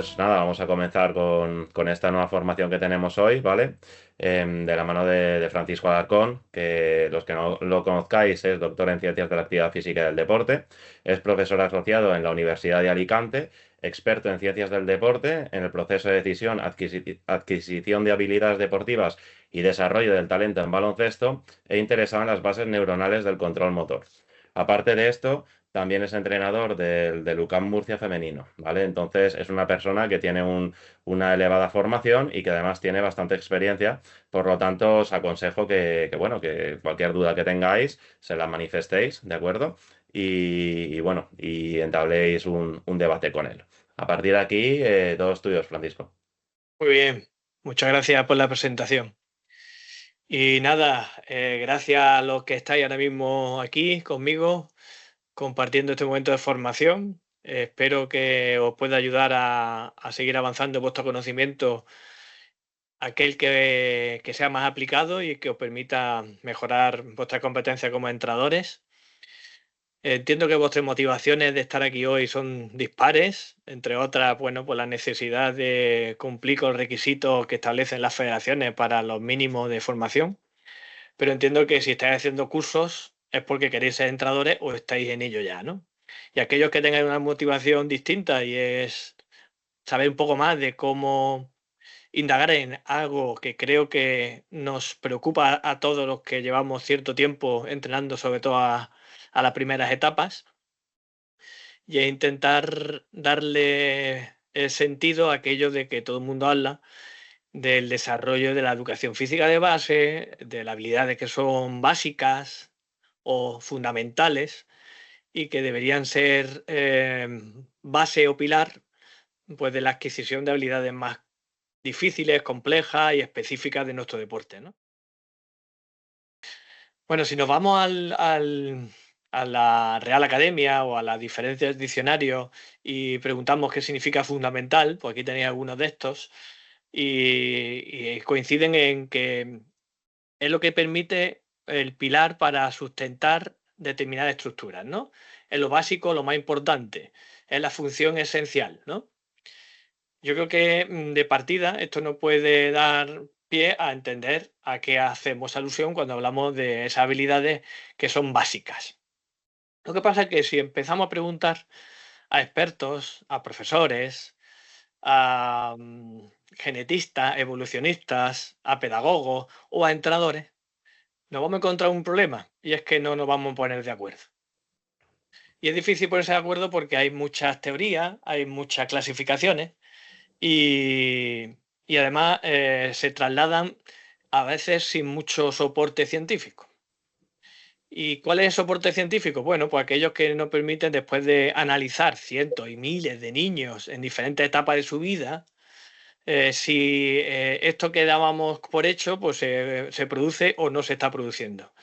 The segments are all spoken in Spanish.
pues nada, vamos a comenzar con esta nueva formación que tenemos hoy, ¿vale? De la mano de Francisco Alarcón, que los que no lo conozcáis es doctor en Ciencias de la Actividad Física y del Deporte, es profesor asociado en la Universidad de Alicante, experto en Ciencias del Deporte, en el proceso de decisión, adquisición de habilidades deportivas y desarrollo del talento en baloncesto, e interesado en las bases neuronales del control motor. Aparte de esto, también es entrenador del UCAM Murcia femenino, ¿vale? Entonces es una persona que tiene una elevada formación y que además tiene bastante experiencia. Por lo tanto, os aconsejo bueno, que cualquier duda que tengáis se la manifestéis, ¿de acuerdo? Bueno, y entabléis un debate con él. A partir de aquí, todos tuyos, Francisco. Muy bien, muchas gracias por la presentación. Y nada, gracias a los que estáis ahora mismo aquí conmigo, compartiendo este momento de formación. Espero que os pueda ayudar a seguir avanzando en vuestro conocimiento, aquel que sea más aplicado y que os permita mejorar vuestra competencia como entrenadores. Entiendo que vuestras motivaciones de estar aquí hoy son dispares, entre otras, bueno, pues la necesidad de cumplir con los requisitos que establecen las federaciones para los mínimos de formación, pero entiendo que si estáis haciendo cursos es porque queréis ser entrenadores o estáis en ello ya, ¿no? Y aquellos que tengan una motivación distinta y es saber un poco más de cómo indagar en algo que creo que nos preocupa a todos los que llevamos cierto tiempo entrenando, sobre todo a las primeras etapas, y es intentar darle el sentido a aquello de que todo el mundo habla del desarrollo de la educación física de base, de las habilidades que son básicas o fundamentales y que deberían ser base o pilar, pues, de la adquisición de habilidades más difíciles, complejas y específicas de nuestro deporte, ¿no? Bueno, si nos vamos a la Real Academia o a las diferencias diccionarios y preguntamos qué significa fundamental, pues aquí tenéis algunos de estos, y coinciden en que es lo que permite el pilar para sustentar determinadas estructuras, ¿no? Es lo básico, lo más importante, es la función esencial, ¿no? Yo creo que de partida esto no puede dar pie a entender a qué hacemos alusión cuando hablamos de esas habilidades que son básicas. Lo que pasa es que si empezamos a preguntar a expertos, a profesores, a genetistas, evolucionistas, a pedagogos o a entrenadores, nos vamos a encontrar un problema y es que no nos vamos a poner de acuerdo. Y es difícil ponerse de acuerdo porque hay muchas teorías, hay muchas clasificaciones y además se trasladan a veces sin mucho soporte científico. ¿Y cuál es el soporte científico? Bueno, pues aquellos que nos permiten, después de analizar cientos y miles de niños en diferentes etapas de su vida, si esto que dábamos por hecho, pues se produce o no se está produciendo.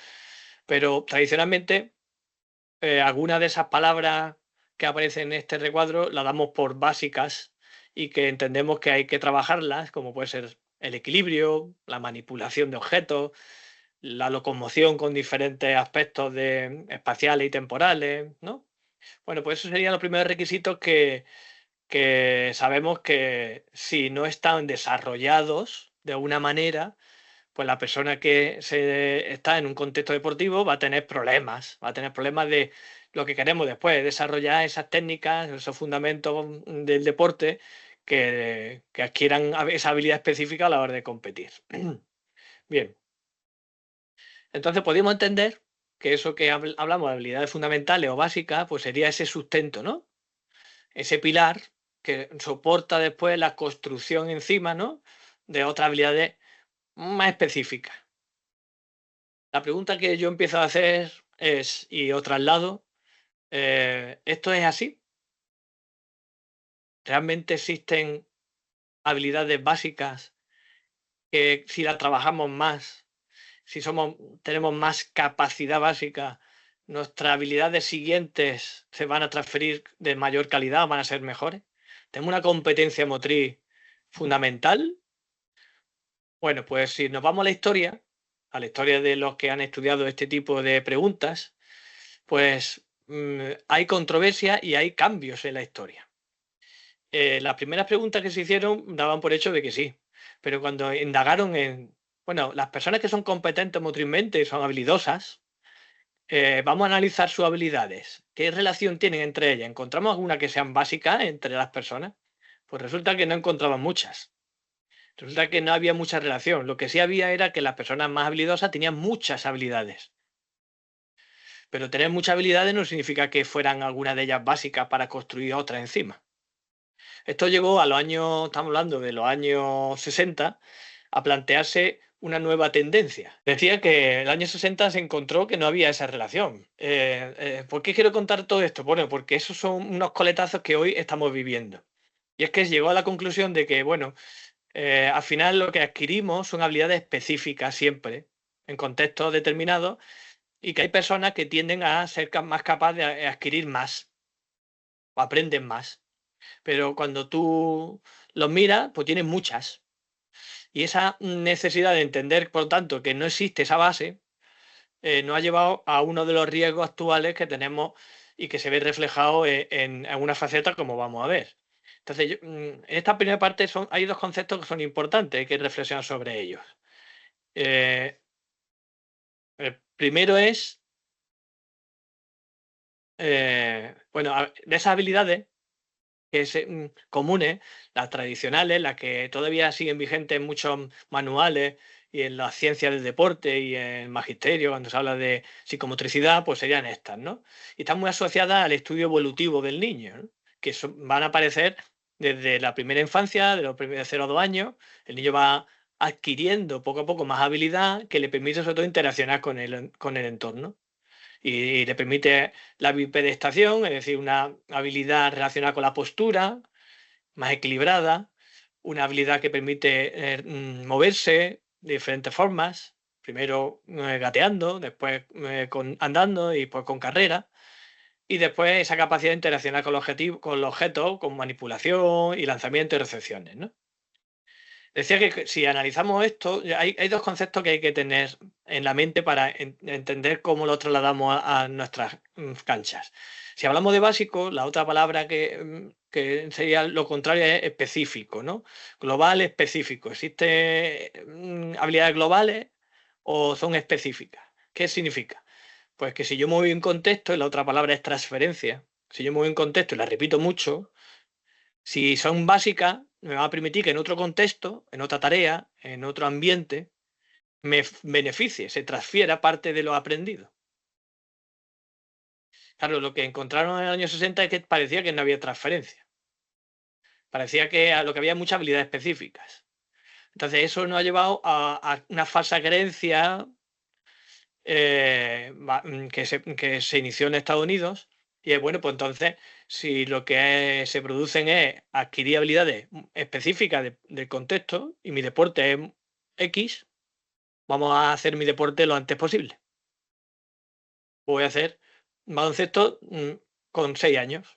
Pero tradicionalmente, algunas de esas palabras que aparecen en este recuadro las damos por básicas y que entendemos que hay que trabajarlas, como puede ser el equilibrio, la manipulación de objetos, la locomoción con diferentes aspectos espaciales y temporales, ¿no? Bueno, pues esos serían los primeros requisitos que sabemos que si no están desarrollados de alguna manera, pues la persona que está en un contexto deportivo va a tener problemas de lo que queremos después, desarrollar esas técnicas, esos fundamentos del deporte que adquieran esa habilidad específica a la hora de competir. Bien, entonces podríamos entender que eso que hablamos de habilidades fundamentales o básicas, pues sería ese sustento, ¿no? Ese pilar que soporta después la construcción encima, ¿no? De otras habilidades más específicas. La pregunta que yo empiezo a hacer es, y os traslado, ¿esto es así? ¿Realmente existen habilidades básicas que si las trabajamos más, si tenemos más capacidad básica, nuestras habilidades siguientes se van a transferir de mayor calidad, van a ser mejores? ¿Tenemos una competencia motriz fundamental? Bueno, pues si nos vamos a la historia de los que han estudiado este tipo de preguntas, pues hay controversia y hay cambios en la historia. Las primeras preguntas que se hicieron daban por hecho de que sí, pero cuando indagaron bueno, las personas que son competentes motrizmente, son habilidosas, vamos a analizar sus habilidades. ¿Qué relación tienen entre ellas? ¿Encontramos alguna que sean básicas entre las personas? Pues resulta que no encontraban muchas. Resulta que no había mucha relación. Lo que sí había era que las personas más habilidosas tenían muchas habilidades. Pero tener muchas habilidades no significa que fueran algunas de ellas básicas para construir otras encima. Esto llegó a los años, estamos hablando de los años 60, a plantearse una nueva tendencia. Decía que en el año 60 se encontró que no había esa relación. ¿Por qué quiero contar todo esto? Bueno, porque esos son unos coletazos que hoy estamos viviendo. Y es que llegó a la conclusión de que, bueno, al final lo que adquirimos son habilidades específicas siempre, en contextos determinados, y que hay personas que tienden a ser más capaces de adquirir más o aprenden más. Pero cuando tú los miras, pues tienen muchas. Y esa necesidad de entender, por tanto, que no existe esa base, nos ha llevado a uno de los riesgos actuales que tenemos y que se ve reflejado en algunas facetas, como vamos a ver. Entonces, en esta primera parte hay dos conceptos que son importantes, hay que reflexionar sobre ellos. El primero es, bueno, de esas habilidades que es comunes, las tradicionales, las que todavía siguen vigentes en muchos manuales y en las ciencias del deporte y en el magisterio, cuando se habla de psicomotricidad, pues serían estas, ¿no? Y están muy asociadas al estudio evolutivo del niño, ¿no? Que van a aparecer desde la primera infancia, de los primeros 0 a 2 años, el niño va adquiriendo poco a poco más habilidad que le permite sobre todo interaccionar con el entorno y le permite la bipedestación, es decir, una habilidad relacionada con la postura, más equilibrada, una habilidad que permite moverse de diferentes formas, primero gateando, después andando y pues con carrera, y después esa capacidad de interaccionar con los objetos, con manipulación y lanzamiento y recepciones, ¿no? Decía que si analizamos esto, hay dos conceptos que hay que tener en la mente para entender cómo lo trasladamos a nuestras canchas. Si hablamos de básico, la otra palabra que sería lo contrario es específico, ¿no? Global, específico. ¿Existen habilidades globales o son específicas? ¿Qué significa? Pues que si yo me voy en contexto, y la otra palabra es transferencia, si yo me voy en contexto y la repito mucho, si son básicas, me va a permitir que en otro contexto, en otra tarea, en otro ambiente, me beneficie, se transfiera parte de lo aprendido. Claro, lo que encontraron en el año 60 es que parecía que no había transferencia. Parecía que a lo que había muchas habilidades específicas. Entonces eso nos ha llevado a una falsa creencia que se inició en Estados Unidos. Y es bueno, pues entonces, si lo que se producen es adquirir habilidades específicas del contexto y mi deporte es X, vamos a hacer mi deporte lo antes posible. Voy a hacer baloncesto con 6 años.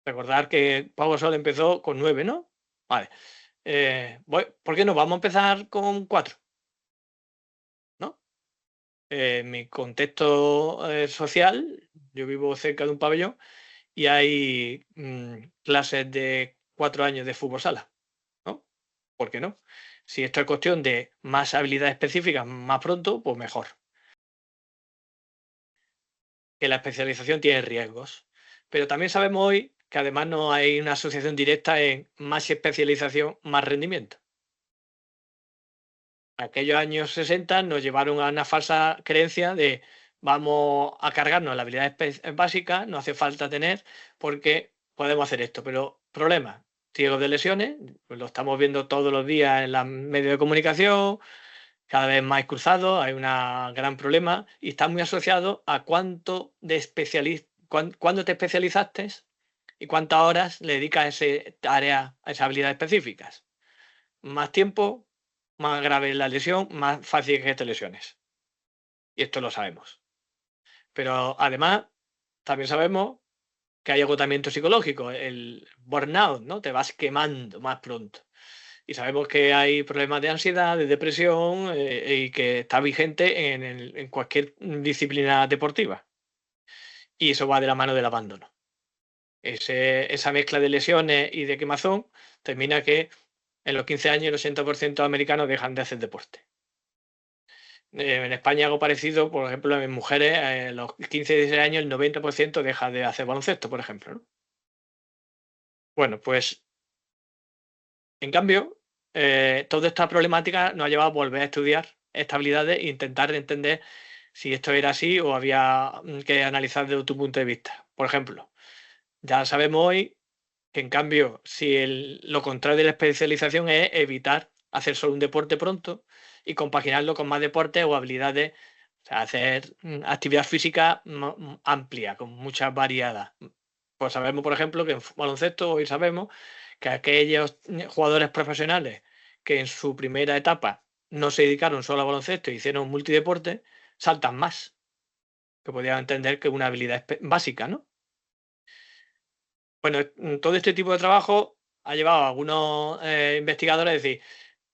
Recordar que Pau Gasol empezó con 9, ¿no? Vale. ¿Por qué no? Vamos a empezar con 4, ¿no? Mi contexto social, yo vivo cerca de un pabellón y hay clases de 4 años de fútbol sala, ¿no? ¿Por qué no? Si esto es cuestión de más habilidades específicas más pronto, pues mejor. Que la especialización tiene riesgos. Pero también sabemos hoy que además no hay una asociación directa en más especialización, más rendimiento. Aquellos años 60 nos llevaron a una falsa creencia de vamos a cargarnos la habilidad básica, no hace falta tener porque podemos hacer esto. Pero problema, ciegos de lesiones, pues lo estamos viendo todos los días en los medios de comunicación, cada vez más cruzados, hay un gran problema y está muy asociado a cuándo te especializaste y cuántas horas le dedicas a esa área, a esas habilidades específicas. Más tiempo, más grave la lesión, más fácil que te lesiones. Y esto lo sabemos. Pero además, también sabemos que hay agotamiento psicológico, el burnout, ¿no? Te vas quemando más pronto. Y sabemos que hay problemas de ansiedad, de depresión y que está vigente en cualquier disciplina deportiva. Y eso va de la mano del abandono. esa mezcla de lesiones y de quemazón termina que en los 15 años el 80% de americanos dejan de hacer deporte. En España algo parecido, por ejemplo, en mujeres, a los 15 y 16 años el 90% deja de hacer baloncesto, por ejemplo, ¿no? Bueno, pues en cambio, toda esta problemática nos ha llevado a volver a estudiar estas habilidades e intentar entender si esto era así o había que analizar desde tu punto de vista. Por ejemplo, ya sabemos hoy que en cambio, si lo contrario de la especialización es evitar hacer solo un deporte pronto y compaginarlo con más deportes o habilidades, o sea, hacer actividad física amplia, con muchas variadas. Pues sabemos, por ejemplo, que en baloncesto hoy sabemos que aquellos jugadores profesionales que en su primera etapa no se dedicaron solo a baloncesto y hicieron multideporte, saltan más, que podrían entender que es una habilidad básica, ¿no? Bueno, todo este tipo de trabajo ha llevado a algunos investigadores a decir,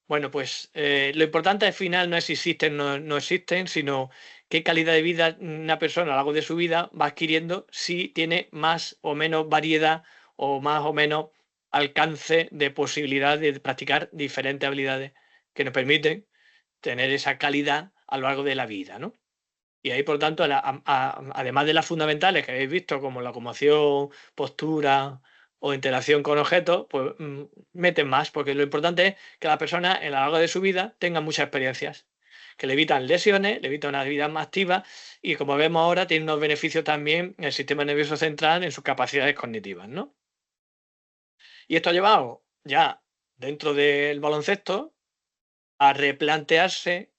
bueno, pues lo importante al final no es si existen o no existen, sino qué calidad de vida una persona a lo largo de su vida va adquiriendo si tiene más o menos variedad o más o menos alcance de posibilidad de practicar diferentes habilidades que nos permiten tener esa calidad a lo largo de la vida, ¿no? Y ahí, por tanto, además de las fundamentales que habéis visto, como la locomoción, postura o interacción con objetos, pues meten más, porque lo importante es que la persona, a lo largo de su vida, tenga muchas experiencias, que le evitan lesiones, le evitan una vida más activa y, como vemos ahora, tiene unos beneficios también en el sistema nervioso central en sus capacidades cognitivas, ¿no? Y esto ha llevado ya dentro del baloncesto a replantearse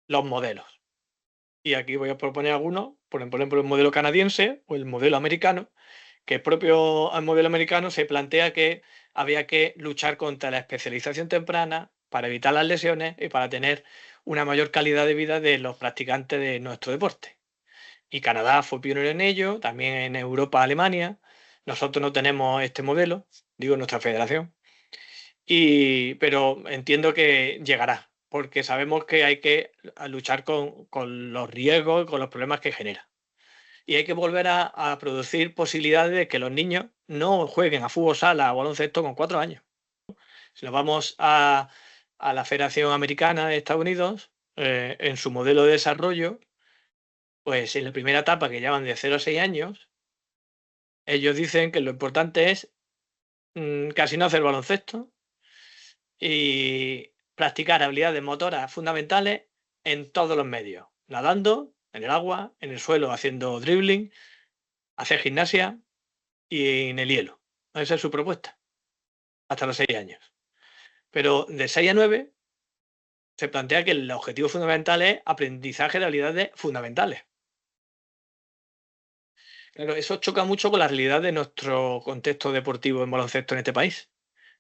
los modelos. Y aquí voy a proponer algunos, por ejemplo, el modelo canadiense o el modelo americano, que el propio modelo americano se plantea que había que luchar contra la especialización temprana para evitar las lesiones y para tener una mayor calidad de vida de los practicantes de nuestro deporte. Y Canadá fue pionero en ello, también en Europa, Alemania. Nosotros no tenemos este modelo, digo nuestra federación, pero entiendo que llegará, porque sabemos que hay que luchar con los riesgos y con los problemas que genera. Y hay que volver a producir posibilidades de que los niños no jueguen a fútbol sala o baloncesto con 4 años. Si nos vamos a la Federación Americana de Estados Unidos, en su modelo de desarrollo, pues en la primera etapa, que llevan de 0 a 6 años, ellos dicen que lo importante es casi no hacer baloncesto y practicar habilidades motoras fundamentales en todos los medios, nadando, en el agua, en el suelo haciendo dribbling, hacer gimnasia y en el hielo. Esa es su propuesta, hasta los 6 años. Pero de 6 a 9 se plantea que el objetivo fundamental es aprendizaje de habilidades fundamentales. Claro, eso choca mucho con la realidad de nuestro contexto deportivo en baloncesto en este país.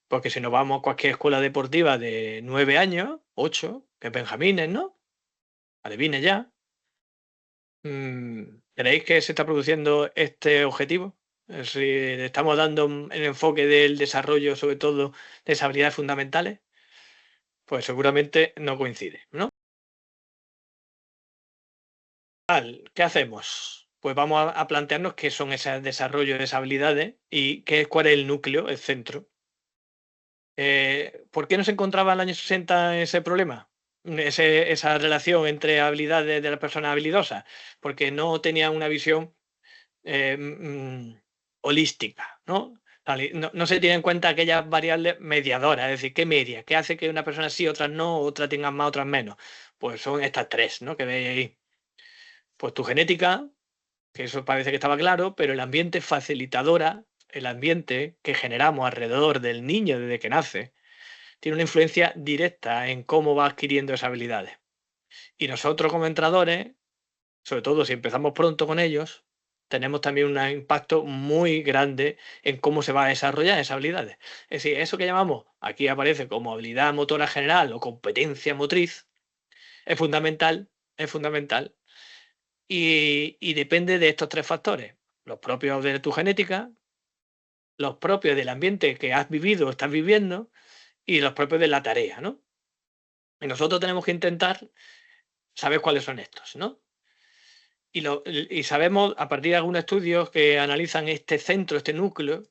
Porque si nos vamos a cualquier escuela deportiva de 9 años, 8, que es Benjamines, ¿no? Alevines ya. ¿Creéis que se está produciendo este objetivo? Si le estamos dando el enfoque del desarrollo, sobre todo de esas habilidades fundamentales, pues seguramente no coincide, ¿no? ¿Qué hacemos? Pues vamos a plantearnos qué son ese desarrollo de esas habilidades y cuál es el núcleo, el centro. ¿Por qué no se encontraba en el año 60 ese problema? Esa relación entre habilidades de las personas habilidosas, porque no tenían una visión eh, mm, holística, ¿no? No se tiene en cuenta aquellas variables mediadoras, es decir, ¿qué media? ¿Qué hace que una persona sí, otras no, otras tengan más, otras menos? Pues son estas tres, ¿no? Que veis ahí. Pues tu genética, que eso parece que estaba claro, pero el ambiente facilitadora, el ambiente que generamos alrededor del niño desde que nace, tiene una influencia directa en cómo va adquiriendo esas habilidades. Y nosotros como entrenadores, sobre todo si empezamos pronto con ellos, tenemos también un impacto muy grande en cómo se va a desarrollar esas habilidades. Es decir, eso que llamamos, aquí aparece como habilidad motora general o competencia motriz, es fundamental y depende de estos tres factores, los propios de tu genética, los propios del ambiente que has vivido o estás viviendo y los propios de la tarea, ¿no? Y nosotros tenemos que intentar saber cuáles son estos, ¿no? Y sabemos, a partir de algunos estudios que analizan este centro, este núcleo,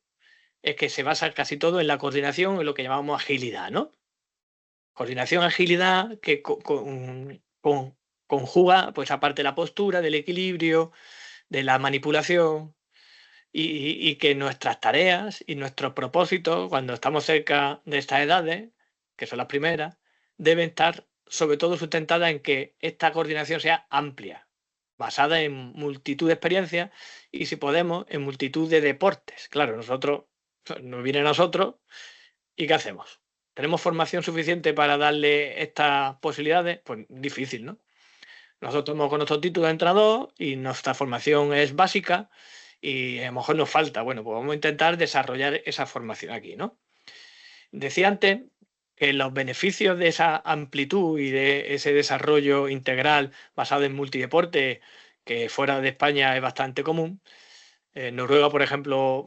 es que se basa casi todo en la coordinación, en lo que llamamos agilidad, ¿no? Coordinación, agilidad, que conjuga, pues aparte de la postura, del equilibrio, de la manipulación, y que nuestras tareas y nuestros propósitos, cuando estamos cerca de estas edades, que son las primeras, deben estar sobre todo sustentadas en que esta coordinación sea amplia, basada en multitud de experiencias y, si podemos, en multitud de deportes. Claro, nos viene a nosotros, ¿y qué hacemos? ¿Tenemos formación suficiente para darle estas posibilidades? Pues difícil, ¿no? Nosotros estamos con nuestro título de entrenador y nuestra formación es básica y a lo mejor nos falta. Bueno, pues vamos a intentar desarrollar esa formación aquí, ¿no? Decía antes que los beneficios de esa amplitud y de ese desarrollo integral basado en multideporte, que fuera de España es bastante común. Noruega, por ejemplo,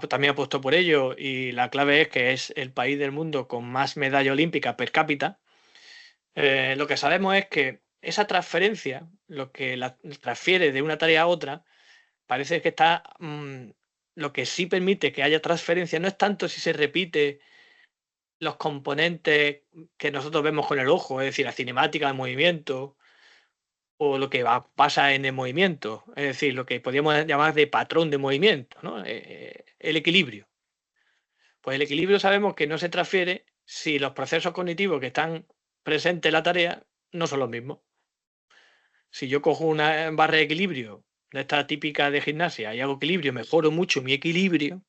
también apostó por ello, y la clave es que es el país del mundo con más medalla olímpica per cápita. Lo que sabemos es que esa transferencia, lo que la transfiere de una tarea a otra, parece que lo que sí permite que haya transferencia no es tanto si se repite los componentes que nosotros vemos con el ojo, es decir, la cinemática de movimiento o lo que pasa en el movimiento, es decir, lo que podríamos llamar de patrón de movimiento, ¿no? El equilibrio. Pues el equilibrio sabemos que no se transfiere si los procesos cognitivos que están presentes en la tarea no son los mismos. Si yo cojo una barra de equilibrio de esta típica de gimnasia y hago equilibrio, mejoro mucho mi equilibrio.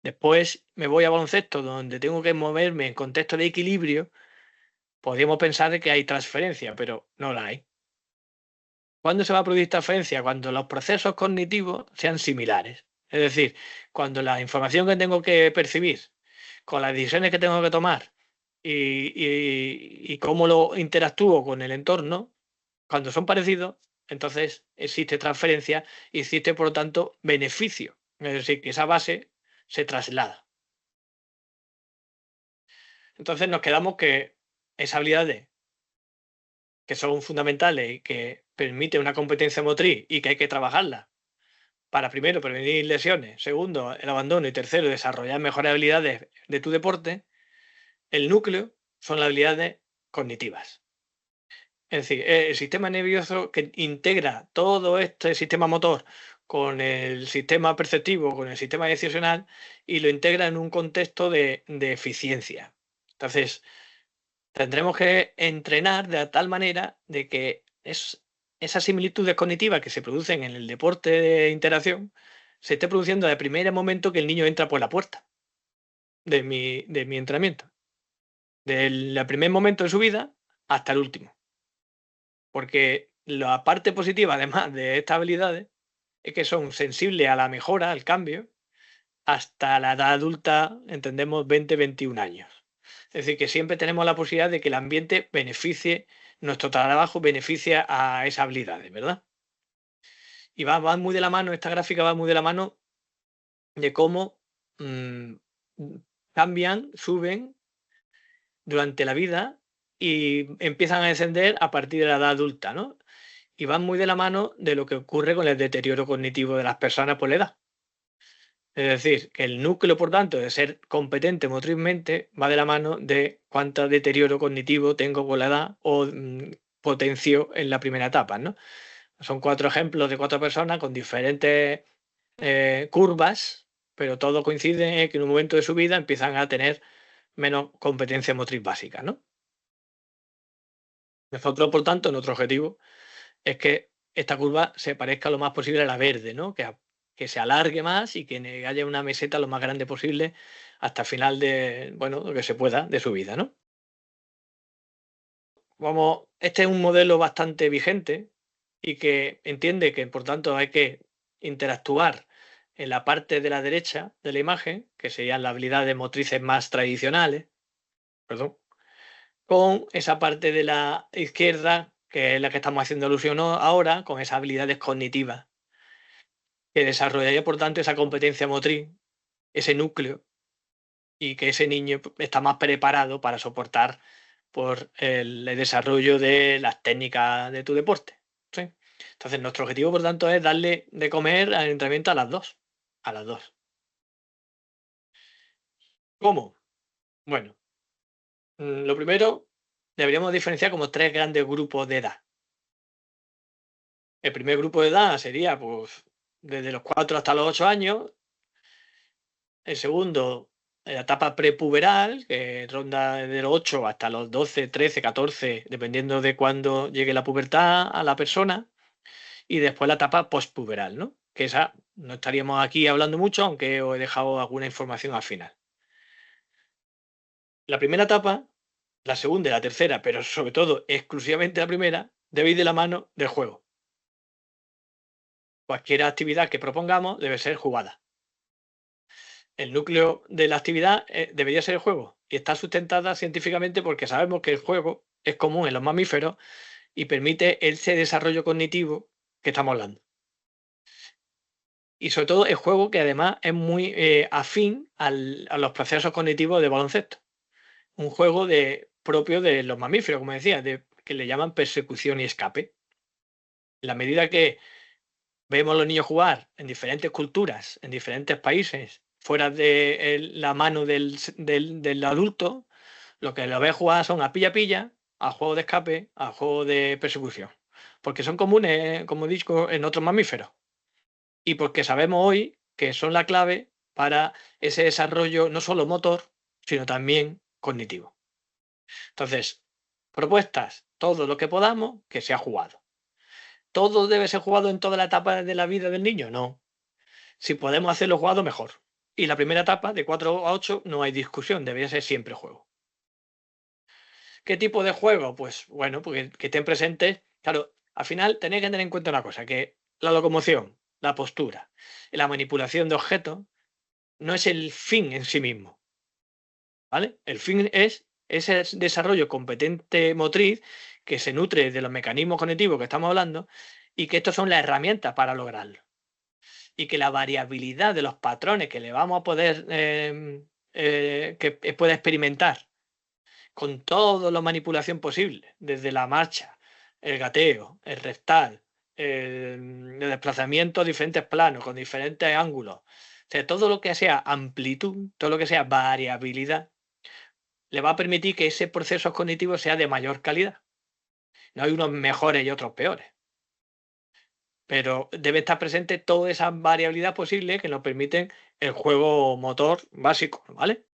Después me voy a baloncesto, donde tengo que moverme en contexto de equilibrio. Podríamos pensar de que hay transferencia, pero no la hay. ¿Cuándo se va a producir transferencia? Cuando los procesos cognitivos sean similares. Es decir, cuando la información que tengo que percibir, con las decisiones que tengo que tomar y cómo lo interactúo con el entorno, cuando son parecidos, entonces existe transferencia y existe, por lo tanto, beneficio. Es decir, que esa base se traslada. Entonces nos quedamos que esas habilidades que son fundamentales y que permiten una competencia motriz y que hay que trabajarla para, primero, prevenir lesiones, segundo, el abandono, y tercero, desarrollar mejores habilidades de tu deporte, el núcleo son las habilidades cognitivas. Es decir, el sistema nervioso que integra todo este sistema motor con el sistema perceptivo, con el sistema decisional, y lo integra en un contexto de eficiencia. Entonces, tendremos que entrenar de tal manera de que esas similitudes cognitivas que se producen en el deporte de interacción se esté produciendo de primer momento que el niño entra por la puerta de mi entrenamiento. Del primer momento de su vida hasta el último. Porque la parte positiva, además de estas habilidades, es que son sensibles a la mejora, al cambio, hasta la edad adulta, entendemos 20, 21 años. Es decir, que siempre tenemos la posibilidad de que el ambiente beneficie, nuestro trabajo beneficia a esas habilidades, ¿verdad? Y va muy de la mano, esta gráfica va muy de la mano de cómo mm, cambian, suben durante la vida y empiezan a descender a partir de la edad adulta, ¿no? Y van muy de la mano de lo que ocurre con el deterioro cognitivo de las personas por la edad. Es decir, que el núcleo, por tanto, de ser competente motrizmente va de la mano de cuánto deterioro cognitivo tengo con la edad o potencio en la primera etapa, ¿no? Son 4 ejemplos de 4 personas con diferentes curvas, pero todo coincide en que en un momento de su vida empiezan a tener menos competencia motriz básica, ¿no? Nosotros, por tanto, nuestro objetivo es que esta curva se parezca lo más posible a la verde, ¿no? Que se alargue más y que haya una meseta lo más grande posible hasta el final de, bueno, lo que se pueda de su vida, ¿no? Este es un modelo bastante vigente y que entiende que, por tanto, hay que interactuar en la parte de la derecha de la imagen, que serían las habilidades motrices más tradicionales, perdón, con esa parte de la izquierda, que es la que estamos haciendo alusión ahora, con esas habilidades cognitivas, que desarrollaría, por tanto, esa competencia motriz, ese núcleo, y que ese niño está más preparado para soportar por el desarrollo de las técnicas de tu deporte. ¿Sí? Entonces, nuestro objetivo, por tanto, es darle de comer al entrenamiento a las 2. A las 2. ¿Cómo? Bueno, lo primero, deberíamos diferenciar como 3 grandes grupos de edad. El primer grupo de edad sería, pues, desde los 4 hasta los 8 años. El segundo, la etapa prepuberal, que ronda de los 8 hasta los 12, 13, 14, dependiendo de cuándo llegue la pubertad a la persona. Y después la etapa postpuberal, ¿no? Que esa no estaríamos aquí hablando mucho, aunque os he dejado alguna información al final. La primera etapa, la segunda y la tercera, pero sobre todo exclusivamente la primera, debe ir de la mano del juego. Cualquier actividad que propongamos debe ser jugada. El núcleo de la actividad debería ser el juego y está sustentada científicamente porque sabemos que el juego es común en los mamíferos y permite ese desarrollo cognitivo que estamos hablando. Y sobre todo el juego que además es muy afín a los procesos cognitivos de baloncesto. Un juego propio de los mamíferos, como decía, que le llaman persecución y escape. En la medida que vemos a los niños jugar en diferentes culturas, en diferentes países, fuera de la mano del adulto, lo que lo ves jugar son a pilla-pilla, a juego de escape, a juego de persecución. Porque son comunes, como digo, en otros mamíferos. Y porque sabemos hoy que son la clave para ese desarrollo no solo motor, sino también cognitivo. Entonces, propuestas, todo lo que podamos, que sea jugado. ¿Todo debe ser jugado en toda la etapa de la vida del niño? No. Si podemos hacerlo jugado, mejor. Y la primera etapa, de 4 a 8, no hay discusión, debería ser siempre juego. ¿Qué tipo de juego? Pues bueno, porque que estén presentes. Claro, al final tenéis que tener en cuenta una cosa, que la locomoción, la postura, la manipulación de objetos no es el fin en sí mismo, ¿vale? El fin es ese desarrollo competente motriz que se nutre de los mecanismos cognitivos que estamos hablando y que estos son las herramientas para lograrlo. Y que la variabilidad de los patrones que le vamos a poder, que pueda experimentar con toda la manipulación posible, desde la marcha, el gateo, el rectal, el desplazamiento a diferentes planos, con diferentes ángulos. O sea, todo lo que sea amplitud, todo lo que sea variabilidad, le va a permitir que ese proceso cognitivo sea de mayor calidad. No hay unos mejores y otros peores, pero debe estar presente toda esa variabilidad posible que nos permiten el juego motor básico, ¿vale?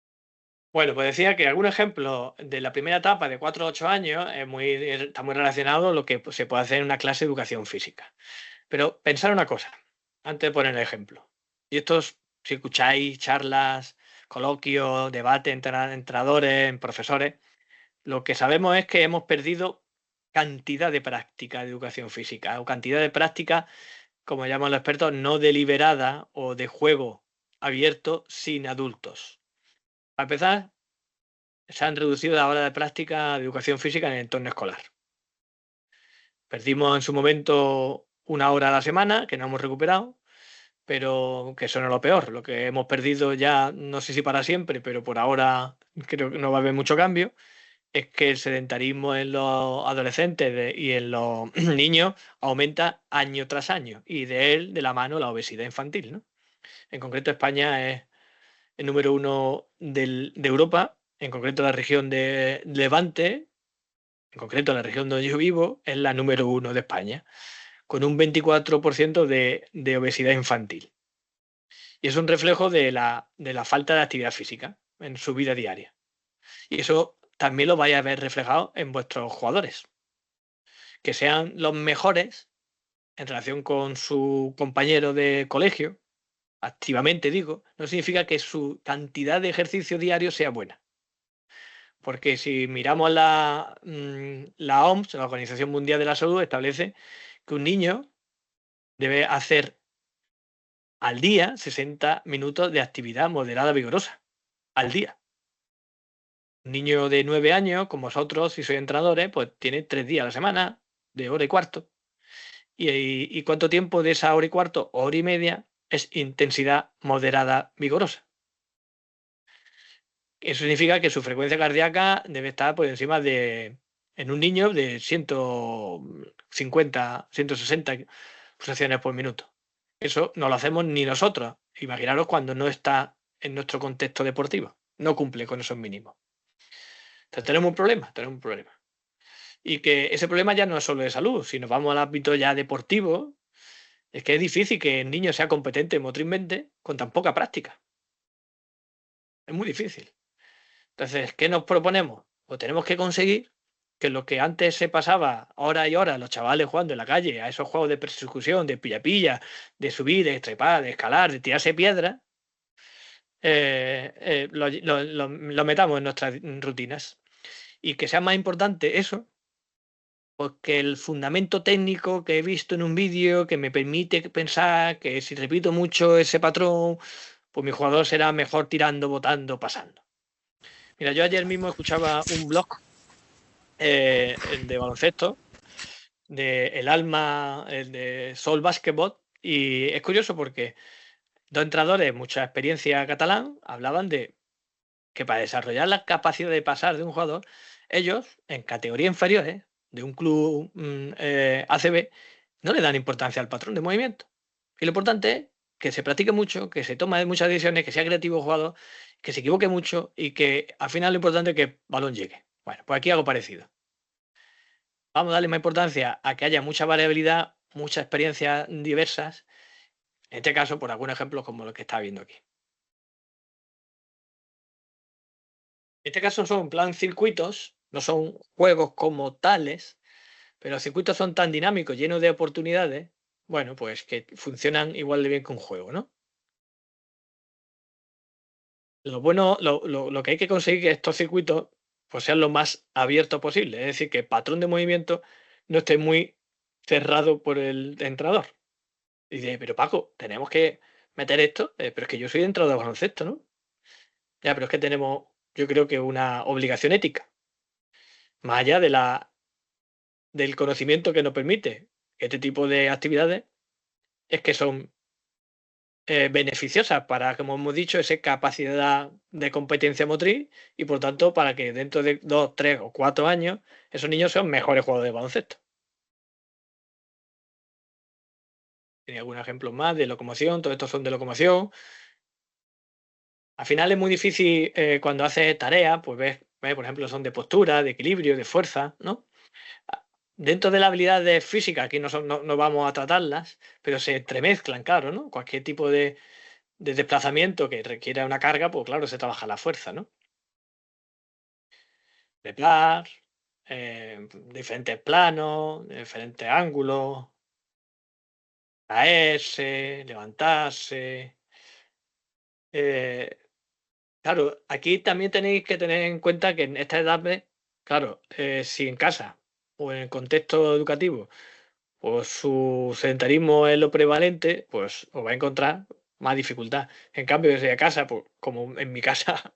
Bueno, pues decía que algún ejemplo de la primera etapa de 4 a 8 años está muy relacionado a lo que se puede hacer en una clase de educación física. Pero pensar una cosa, antes de poner el ejemplo. Y si escucháis charlas, coloquios, debates entre entrenadores, profesores, lo que sabemos es que hemos perdido cantidad de práctica de educación física o cantidad de práctica, como llaman los expertos, no deliberada o de juego abierto sin adultos. Para empezar, se han reducido la hora de práctica de educación física en el entorno escolar. Perdimos en su momento 1 hora a la semana, que no hemos recuperado, pero que eso no es lo peor. Lo que hemos perdido ya, no sé si para siempre, pero por ahora creo que no va a haber mucho cambio, es que el sedentarismo en los adolescentes y en los niños aumenta año tras año, y de la mano la obesidad infantil, ¿no? En concreto, España es el número 1 de Europa, en concreto la región de Levante, en concreto la región donde yo vivo, es la número 1 de España, con un 24% de obesidad infantil. Y es un reflejo de la falta de actividad física en su vida diaria. Y eso también lo vais a ver reflejado en vuestros jugadores. Que sean los mejores en relación con su compañero de colegio, activamente digo, no significa que su cantidad de ejercicio diario sea buena. Porque si miramos la OMS, la Organización Mundial de la Salud, establece que un niño debe hacer al día 60 minutos de actividad moderada vigorosa. Al día. Un niño de 9 años, como vosotros, si sois entrenadores, pues tiene 3 días a la semana, de hora y cuarto. ¿Y cuánto tiempo de esa hora y cuarto, hora y media, es intensidad moderada vigorosa? Eso significa que su frecuencia cardíaca debe estar por encima de en un niño de 150, 160 pulsaciones por minuto. Eso no lo hacemos ni nosotros. Imaginaros cuando no está en nuestro contexto deportivo. No cumple con esos mínimos. Entonces tenemos un problema, tenemos un problema. Y que ese problema ya no es solo de salud. Si nos vamos al ámbito ya deportivo, es que es difícil que el niño sea competente motrizmente con tan poca práctica. Es muy difícil. Entonces, ¿qué nos proponemos? Pues tenemos que conseguir que lo que antes se pasaba horas y horas los chavales jugando en la calle a esos juegos de persecución, de pilla-pilla, de subir, de trepar, de escalar, de tirarse piedras, lo metamos en nuestras rutinas. Y que sea más importante eso, porque el fundamento técnico que he visto en un vídeo que me permite pensar que si repito mucho ese patrón, pues mi jugador será mejor tirando, botando, pasando. Mira, yo ayer mismo escuchaba un blog de baloncesto, de El Alma, el de Sol Basketball, y es curioso porque dos entrenadores, mucha experiencia catalán, hablaban de que para desarrollar la capacidad de pasar de un jugador, ellos, en categorías inferiores, de un club ACB, no le dan importancia al patrón de movimiento. Y lo importante es que se practique mucho, que se tome muchas decisiones, que sea creativo el jugador, que se equivoque mucho y que al final lo importante es que el balón llegue. Bueno, pues aquí hago parecido. Vamos a darle más importancia a que haya mucha variabilidad, muchas experiencias diversas, en este caso por algún ejemplo como lo que está viendo aquí. En este caso son en plan circuitos, no son juegos como tales, pero los circuitos son tan dinámicos, llenos de oportunidades, bueno, pues que funcionan igual de bien que un juego, ¿no? Lo bueno, lo que hay que conseguir es que estos circuitos pues sean lo más abiertos posible, es decir, que el patrón de movimiento no esté muy cerrado por el entrenador. Y dice, pero Paco, tenemos que meter esto, pero es que yo soy entrenador de baloncesto, ¿no? Ya, pero es que tenemos, yo creo que una obligación ética, más allá del conocimiento que nos permite este tipo de actividades, es que son beneficiosas para, como hemos dicho, esa capacidad de competencia motriz y por tanto para que dentro de 2, 3 o 4 años esos niños sean mejores jugadores de baloncesto. Tenía algún ejemplo más de locomoción, todos estos son de locomoción. Al final es muy difícil cuando haces tareas, pues ves, por ejemplo, son de postura, de equilibrio, de fuerza, ¿no? Dentro de las habilidades físicas, aquí no vamos a tratarlas, pero se entremezclan, claro, ¿no? Cualquier tipo de desplazamiento que requiera una carga, pues claro, se trabaja la fuerza, ¿no? Trepar, diferentes planos, diferentes ángulos, caerse, levantarse. eh, claro, aquí también tenéis que tener en cuenta que en esta edad, claro, si en casa o en el contexto educativo pues su sedentarismo es lo prevalente, pues os va a encontrar más dificultad. En cambio, desde casa, pues como en mi casa,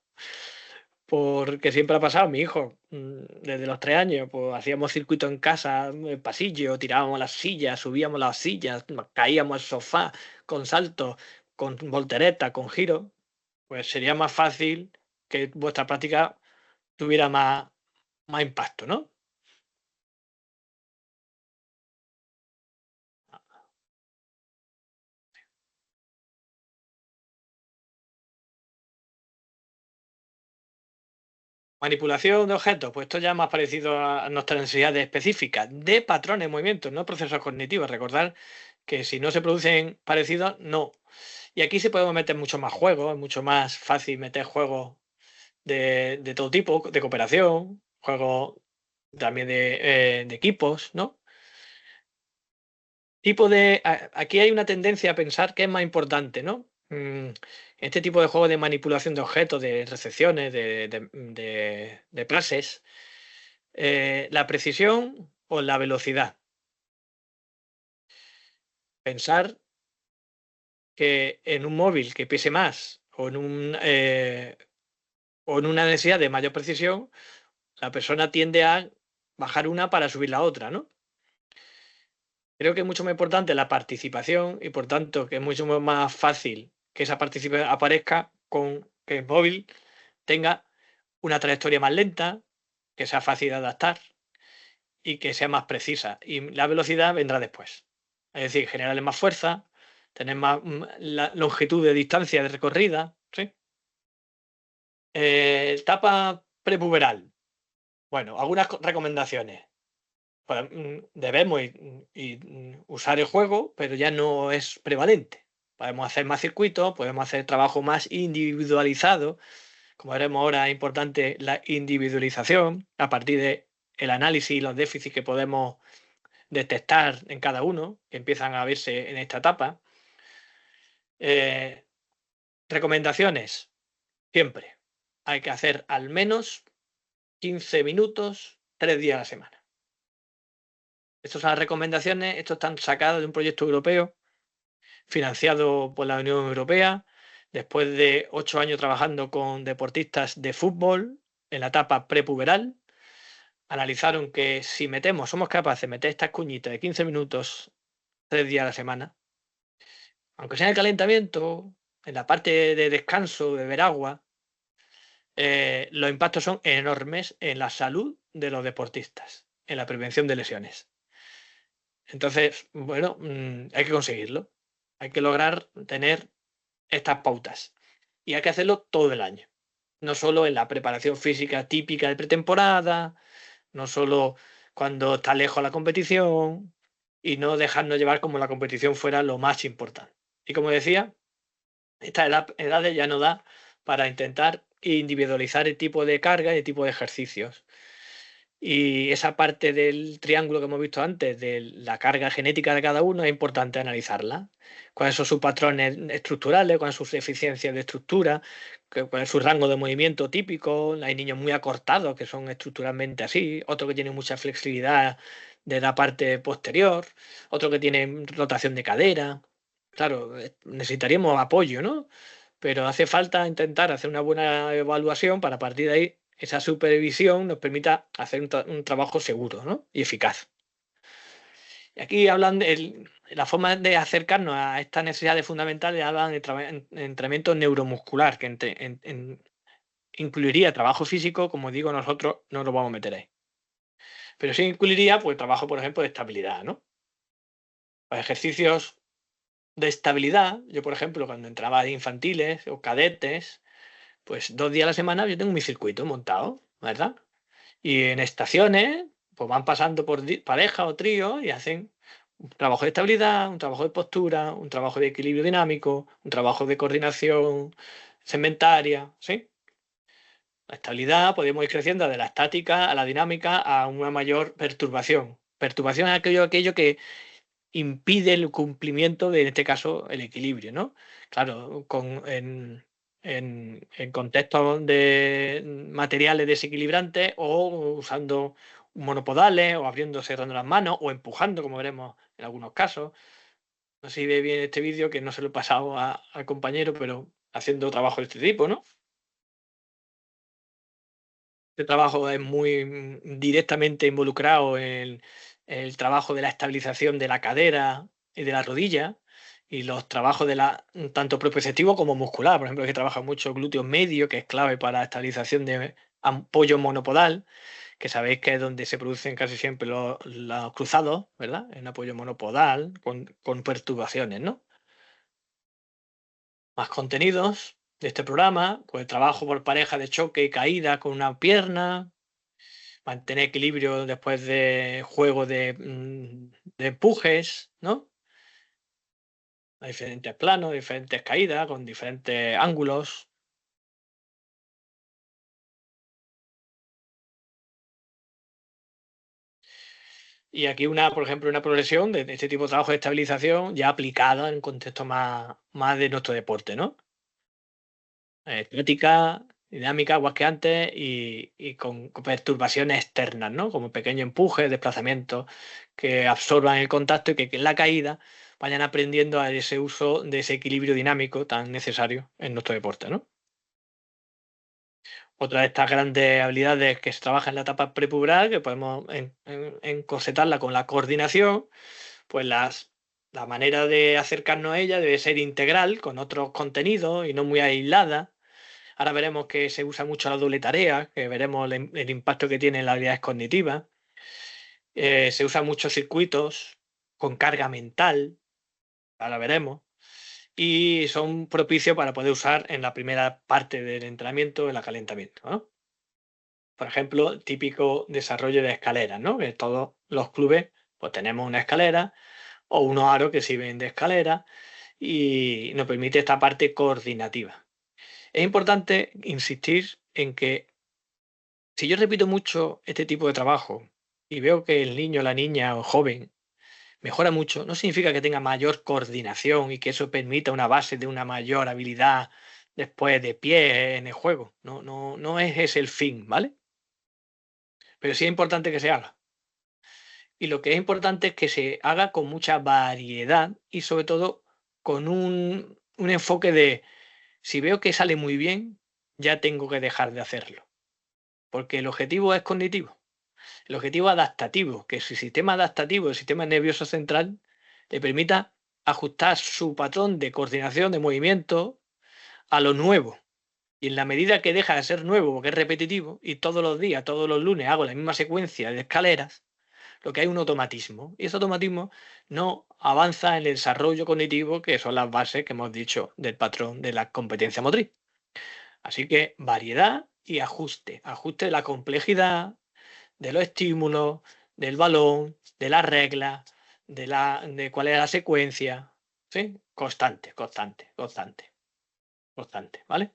porque siempre ha pasado, mi hijo, desde los 3 años, pues hacíamos circuito en casa, en el pasillo, tirábamos las sillas, subíamos las sillas, caíamos al sofá con saltos, con voltereta, con giro, pues sería más fácil que vuestra práctica tuviera más impacto, ¿no? Manipulación de objetos, pues esto ya es más parecido a nuestras necesidades específicas de patrones de movimiento, no procesos cognitivos. Recordar que si no se producen parecidos, no. Y aquí se puede meter mucho más juegos, es mucho más fácil meter juegos de todo tipo, de cooperación, juegos también de equipos, ¿no? Aquí hay una tendencia a pensar que es más importante, ¿no? Este tipo de juegos de manipulación de objetos, de recepciones, de pases, la precisión o la velocidad. Pensar que en un móvil que pese más o en una necesidad de mayor precisión, la persona tiende a bajar una para subir la otra, ¿no? Creo que es mucho más importante la participación y por tanto que es mucho más fácil que esa participación aparezca con que el móvil tenga una trayectoria más lenta, que sea fácil de adaptar, y que sea más precisa. Y la velocidad vendrá después. Es decir, generarle más fuerza, tener más la longitud de distancia de recorrida. ¿Sí? Etapa prepuberal. Bueno, algunas recomendaciones. Pues, debemos usar el juego, pero ya no es prevalente. Podemos hacer más circuitos, podemos hacer trabajo más individualizado. Como veremos ahora, es importante la individualización a partir de el análisis y los déficits que podemos detectar en cada uno, que empiezan a verse en esta etapa. Recomendaciones. Siempre hay que hacer al menos 15 minutos, 3 días a la semana. Estas son las recomendaciones. Esto están sacados de un proyecto europeo financiado por la Unión Europea, después de 8 años trabajando con deportistas de fútbol en la etapa prepuberal. Analizaron que si somos capaces de meter estas cuñitas de 15 minutos, 3 días a la semana, aunque sea en el calentamiento, en la parte de descanso, beber agua, los impactos son enormes en la salud de los deportistas, en la prevención de lesiones. Entonces, bueno, hay que conseguirlo. Hay que lograr tener estas pautas. Y hay que hacerlo todo el año. No solo en la preparación física típica de pretemporada, no solo cuando está lejos la competición, y no dejarnos llevar como la competición fuera lo más importante. Y como decía, estas edades ya no da para intentar individualizar el tipo de carga y el tipo de ejercicios. Y esa parte del triángulo que hemos visto antes, de la carga genética de cada uno, es importante analizarla. Cuáles son sus patrones estructurales, cuáles son sus deficiencias de estructura, cuál es su rango de movimiento típico. Hay niños muy acortados que son estructuralmente así, otros que tienen mucha flexibilidad de la parte posterior, otros que tienen rotación de cadera. Claro, necesitaríamos apoyo, ¿no? Pero hace falta intentar hacer una buena evaluación para, a partir de ahí, esa supervisión nos permita hacer un trabajo seguro, ¿no? Y eficaz. Y aquí hablan de la forma de acercarnos a estas necesidades fundamentales, hablan de entrenamiento neuromuscular, que incluiría trabajo físico. Como digo, nosotros no lo vamos a meter ahí. Pero sí incluiría, pues, trabajo, por ejemplo, de estabilidad, ¿no? Pues ejercicios de estabilidad. Yo, por ejemplo, cuando entraba de infantiles o cadetes, pues 2 días a la semana yo tengo mi circuito montado, ¿verdad? Y en estaciones, pues van pasando por pareja o trío y hacen un trabajo de estabilidad, un trabajo de postura, un trabajo de equilibrio dinámico, un trabajo de coordinación segmentaria, ¿sí? La estabilidad podemos ir creciendo de la estática a la dinámica a una mayor perturbación. Perturbación es aquello que impide el cumplimiento de, en este caso, el equilibrio, ¿no? Claro, en contextos de materiales desequilibrantes, o usando monopodales, o abriendo, cerrando las manos, o empujando, como veremos en algunos casos. No sé si ve bien este vídeo, que no se lo he pasado al compañero, pero haciendo trabajo de este tipo, ¿no? Este trabajo es muy directamente involucrado en el trabajo de la estabilización de la cadera y de la rodilla, y los trabajos tanto propioceptivo como muscular. Por ejemplo, que trabaja mucho glúteo medio, que es clave para la estabilización de apoyo monopodal, que sabéis que es donde se producen casi siempre los cruzados, ¿verdad? En apoyo monopodal, con perturbaciones, ¿no? Más contenidos de este programa, pues trabajo por pareja de choque y caída con una pierna, mantener equilibrio después de juego de empujes, ¿no? A diferentes planos, diferentes caídas, con diferentes ángulos. Y aquí por ejemplo, una progresión de este tipo de trabajo de estabilización ya aplicada en un contexto más de nuestro deporte, ¿no? Estética, dinámica, igual que antes, y con perturbaciones externas, ¿no? Como pequeños empujes, desplazamientos que absorban el contacto, y que en la caída vayan aprendiendo a ese uso de ese equilibrio dinámico tan necesario en nuestro deporte, ¿no? Otra de estas grandes habilidades que se trabaja en la etapa prepuberal, que podemos encorsetarla con la coordinación, pues la manera de acercarnos a ella debe ser integral, con otros contenidos y no muy aislada. Ahora veremos que se usa mucho la doble tarea, que veremos el impacto que tiene en las habilidades cognitivas. Se usan muchos circuitos con carga mental, ahora veremos, y son propicios para poder usar en la primera parte del entrenamiento, en el calentamiento, ¿no? Por ejemplo, típico desarrollo de escaleras, ¿no? Que todos los clubes pues tenemos una escalera o unos aros que sirven de escalera y nos permite esta parte coordinativa. Es importante insistir en que si yo repito mucho este tipo de trabajo y veo que el niño, la niña o joven mejora mucho, no significa que tenga mayor coordinación y que eso permita una base de una mayor habilidad después de pie en el juego. No, no, no es ese el fin, ¿vale? Pero sí es importante que se haga. Y lo que es importante es que se haga con mucha variedad y sobre todo con un enfoque de si veo que sale muy bien, ya tengo que dejar de hacerlo. Porque el objetivo es cognitivo, el objetivo adaptativo, que su sistema adaptativo, el sistema nervioso central, le permita ajustar su patrón de coordinación de movimiento a lo nuevo. Y en la medida que deja de ser nuevo, porque es repetitivo, y todos los días, todos los lunes hago la misma secuencia de escaleras, lo que hay un automatismo. Y ese automatismo no avanza en el desarrollo cognitivo, que son las bases que hemos dicho del patrón de la competencia motriz. Así que variedad y ajuste. Ajuste de la complejidad, de los estímulos, del balón, de las reglas, de cuál es la secuencia. ¿Sí? Constante, constante, constante, constante. ¿Vale?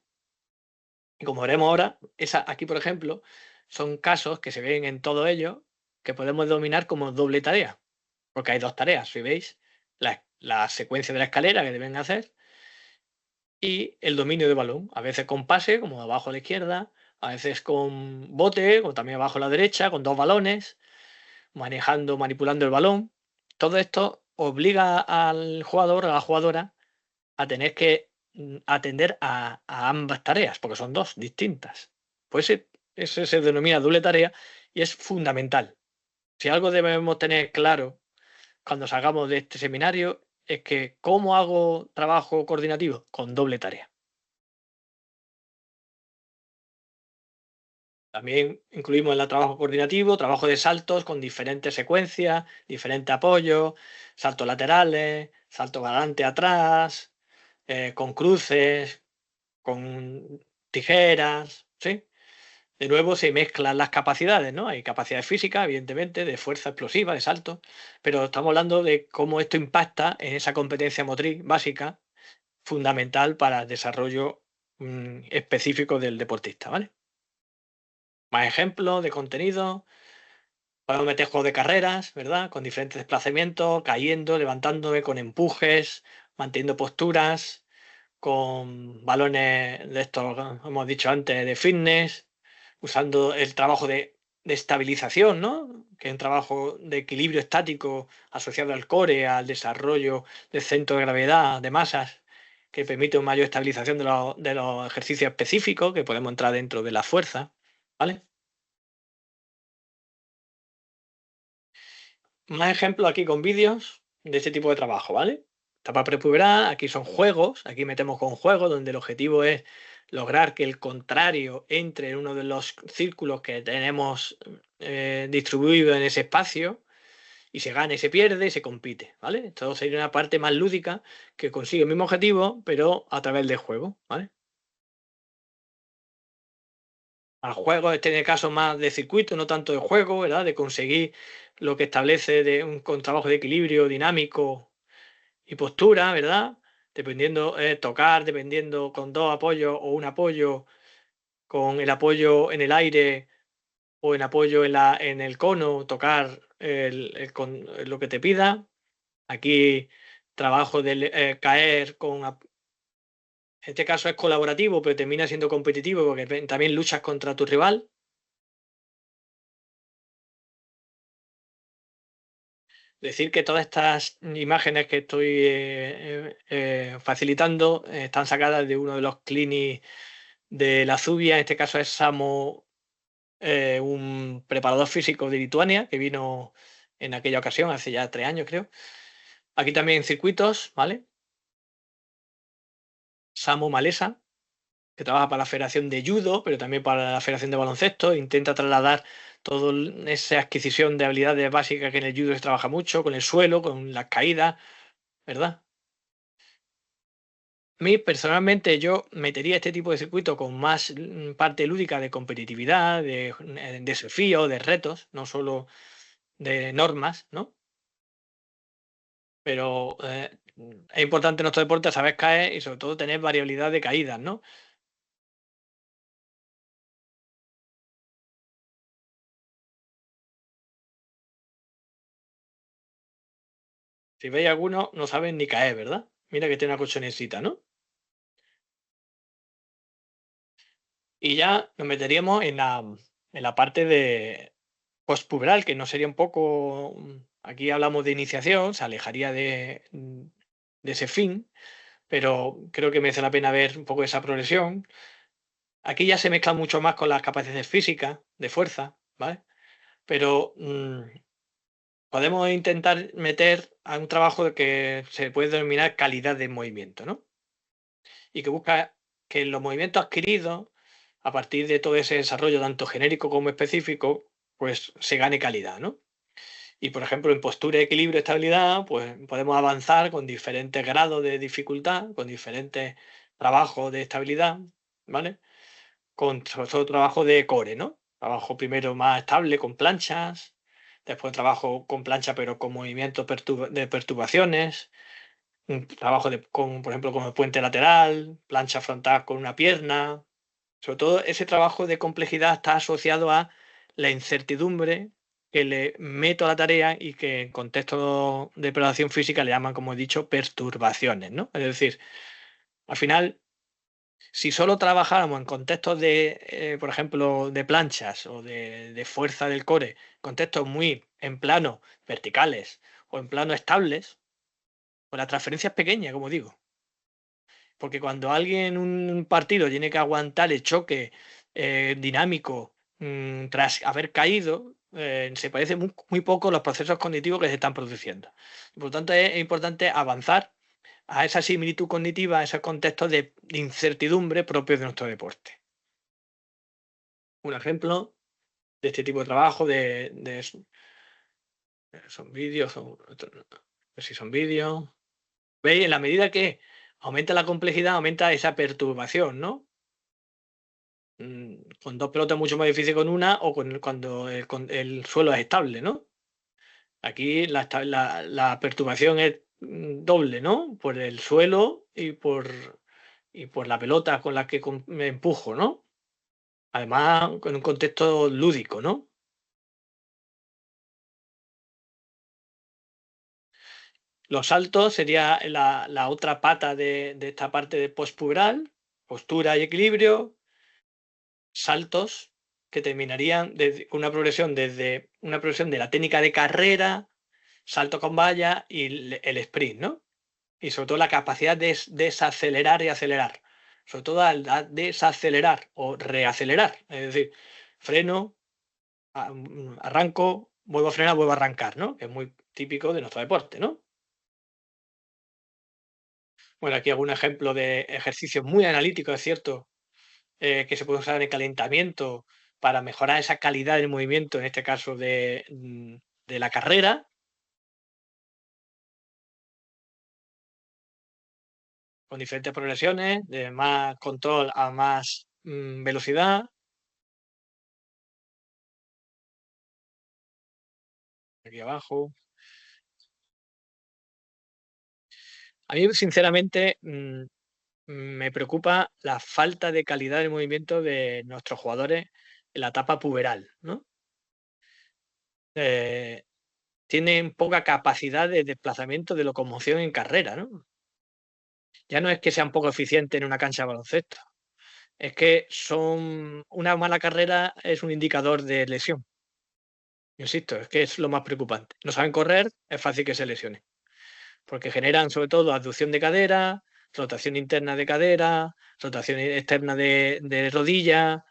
Y como veremos ahora, aquí, por ejemplo, son casos que se ven en todo ello que podemos dominar como doble tarea. Porque hay dos tareas, si veis, la secuencia de la escalera que deben hacer y el dominio de balón. A veces con pase, como abajo a la izquierda, a veces con bote, o también abajo a la derecha, con dos balones, manipulando el balón. Todo esto obliga al jugador, a la jugadora, a tener que atender a ambas tareas, porque son dos distintas. Pues ese se denomina doble tarea y es fundamental. Si algo debemos tener claro cuando salgamos de este seminario es que ¿cómo hago trabajo coordinativo? Con doble tarea. También incluimos en el trabajo coordinativo, trabajo de saltos con diferentes secuencias, diferente apoyo, saltos laterales, salto adelante, atrás, con cruces, con tijeras, ¿sí? De nuevo se mezclan las capacidades, ¿no? Hay capacidades físicas, evidentemente, de fuerza explosiva, de salto, pero estamos hablando de cómo esto impacta en esa competencia motriz básica, fundamental para el desarrollo específico del deportista, ¿vale? Más ejemplos de contenido. Podemos meter juegos de carreras, ¿verdad? Con diferentes desplazamientos, cayendo, levantándome, con empujes, manteniendo posturas, con balones de estos, hemos dicho antes, de fitness, usando el trabajo de estabilización, ¿no? Que es un trabajo de equilibrio estático asociado al core, al desarrollo del centro de gravedad, de masas, que permite una mayor estabilización de los ejercicios específicos que podemos entrar dentro de la fuerza, ¿vale? Más ejemplos aquí con vídeos de este tipo de trabajo, ¿vale? Etapa prepubertad, aquí son juegos, aquí metemos con juegos donde el objetivo es lograr que el contrario entre en uno de los círculos que tenemos distribuido en ese espacio y se gana y se pierde y se compite, ¿vale? Esto sería una parte más lúdica que consigue el mismo objetivo, pero a través del juego, ¿vale? Al juego, este en el caso más de circuito, no tanto de juego, ¿verdad? De conseguir lo que establece de con trabajo de equilibrio dinámico y postura, ¿verdad? Dependiendo, tocar, dependiendo con dos apoyos o un apoyo, con el apoyo en el aire o en apoyo en el cono, tocar con lo que te pida. Aquí trabajo de caer en este caso es colaborativo, pero termina siendo competitivo porque también luchas contra tu rival. Decir que todas estas imágenes que estoy facilitando están sacadas de uno de los clinics de la Zubia, en este caso es Samo, un preparador físico de Lituania que vino en aquella ocasión, hace ya 3 años creo. Aquí también circuitos, ¿vale? Samo Malesa, que trabaja para la Federación de Judo, pero también para la Federación de Baloncesto. Intenta trasladar toda esa adquisición de habilidades básicas que en el judo se trabaja mucho, con el suelo, con las caídas, ¿verdad? A mí, personalmente, yo metería este tipo de circuito con más parte lúdica de competitividad, de desafío, de retos, no solo de normas, ¿no? Pero es importante en nuestro deporte saber caer y sobre todo tener variabilidad de caídas, ¿no? Si veis algunos, no saben ni caer, ¿verdad? Mira que tiene una colchonecita, ¿no? Y ya nos meteríamos en la parte de postpuberal, que no sería un poco. Aquí hablamos de iniciación, se alejaría de ese fin, pero creo que merece la pena ver un poco esa progresión. Aquí ya se mezcla mucho más con las capacidades físicas, de fuerza, ¿vale? Pero podemos intentar meter a un trabajo de que se puede denominar calidad de movimiento, ¿no? Y que busca que los movimientos adquiridos, a partir de todo ese desarrollo, tanto genérico como específico, pues se gane calidad, ¿no? Y por ejemplo, en postura, equilibrio, estabilidad, pues podemos avanzar con diferentes grados de dificultad, con diferentes trabajos de estabilidad, ¿vale? Con sobre todo trabajo de core, ¿no? Trabajo primero más estable con planchas, después trabajo con plancha pero con movimientos de perturbaciones, un trabajo por ejemplo, con el puente lateral, plancha frontal con una pierna. Sobre todo ese trabajo de complejidad está asociado a la incertidumbre que le meto a la tarea y que en contexto de preparación física le llaman, como he dicho, perturbaciones, ¿no? Es decir, al final, si solo trabajáramos en contextos por ejemplo, de planchas o de fuerza del core, contextos muy en plano verticales o en plano estables, pues la transferencia es pequeña, como digo. Porque cuando alguien en un partido tiene que aguantar el choque dinámico tras haber caído, se parece muy poco a los procesos cognitivos que se están produciendo. Por lo tanto, es importante avanzar a esa similitud cognitiva, a esos contextos de incertidumbre propios de nuestro deporte. Un ejemplo de este tipo de trabajo, son vídeos, a ver si son vídeos. ¿Veis? En la medida que aumenta la complejidad, aumenta esa perturbación, ¿no? Con dos pelotas mucho más difícil con una o cuando el suelo es estable, ¿no? Aquí la perturbación es doble, ¿no? Por el suelo y por la pelota con la que me empujo, ¿no? Además, con un contexto lúdico, ¿no? Los saltos sería la otra pata de esta parte de postpuberal, postura y equilibrio, saltos que terminarían con una progresión desde una progresión de la técnica de carrera, salto con valla y el sprint, ¿no? Y sobre todo la capacidad de desacelerar y acelerar. Sobre todo al desacelerar o reacelerar. Es decir, freno, arranco, vuelvo a frenar, vuelvo a arrancar, ¿no? Que es muy típico de nuestro deporte, ¿no? Bueno, aquí algún ejemplo de ejercicios muy analíticos, es cierto, que se puede usar en el calentamiento para mejorar esa calidad del movimiento, en este caso de la carrera, con diferentes progresiones, de más control a más velocidad. Aquí abajo. A mí, sinceramente, me preocupa la falta de calidad del movimiento de nuestros jugadores en la etapa puberal, ¿no? Eh, Tienen poca capacidad de desplazamiento, de locomoción en carrera, ¿no? Ya no es que sean poco eficientes en una cancha de baloncesto, es que una mala carrera es un indicador de lesión. Insisto, es que es lo más preocupante. No saben correr, es fácil que se lesionen, porque generan sobre todo abducción de cadera, rotación interna de cadera, rotación externa de rodilla,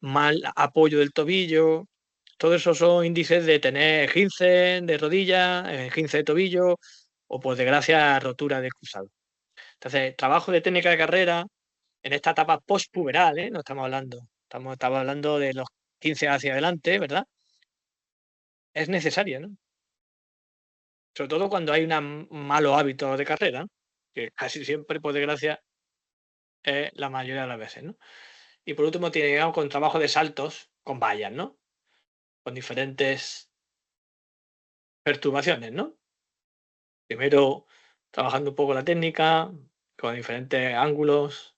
mal apoyo del tobillo. Todo eso son índices de tener esguince de rodilla, esguince de tobillo o, por desgracia, rotura de cruzado. Entonces, trabajo de técnica de carrera en esta etapa postpuberal, no estamos hablando de los 15 hacia adelante, ¿verdad? Es necesaria, ¿no? Sobre todo cuando hay un malos hábitos de carrera, que casi siempre, por desgracia, es la mayoría de las veces, ¿no? Y por último, tiene digamos, con trabajo de saltos con vallas, ¿no? Con diferentes perturbaciones, ¿no? Primero, trabajando un poco la técnica, con diferentes ángulos.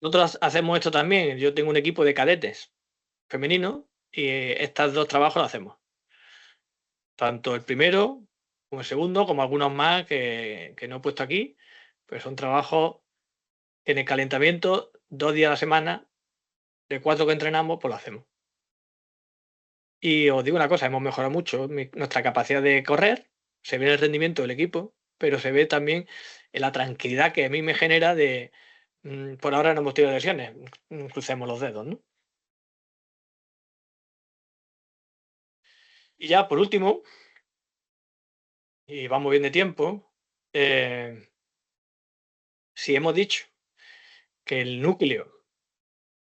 Nosotros hacemos esto también. Yo tengo un equipo de cadetes femenino y estos dos trabajos los hacemos. Tanto el primero como el segundo, como algunos más que no he puesto aquí, pero son trabajos que en el calentamiento, 2 días a la semana, de 4 que entrenamos, pues lo hacemos. Y os digo una cosa, hemos mejorado mucho nuestra capacidad de correr, se ve en el rendimiento del equipo, pero se ve también en la tranquilidad que a mí me genera de, por ahora no hemos tenido lesiones, crucemos los dedos, ¿no? Y ya por último, y vamos bien de tiempo, si hemos dicho que el núcleo,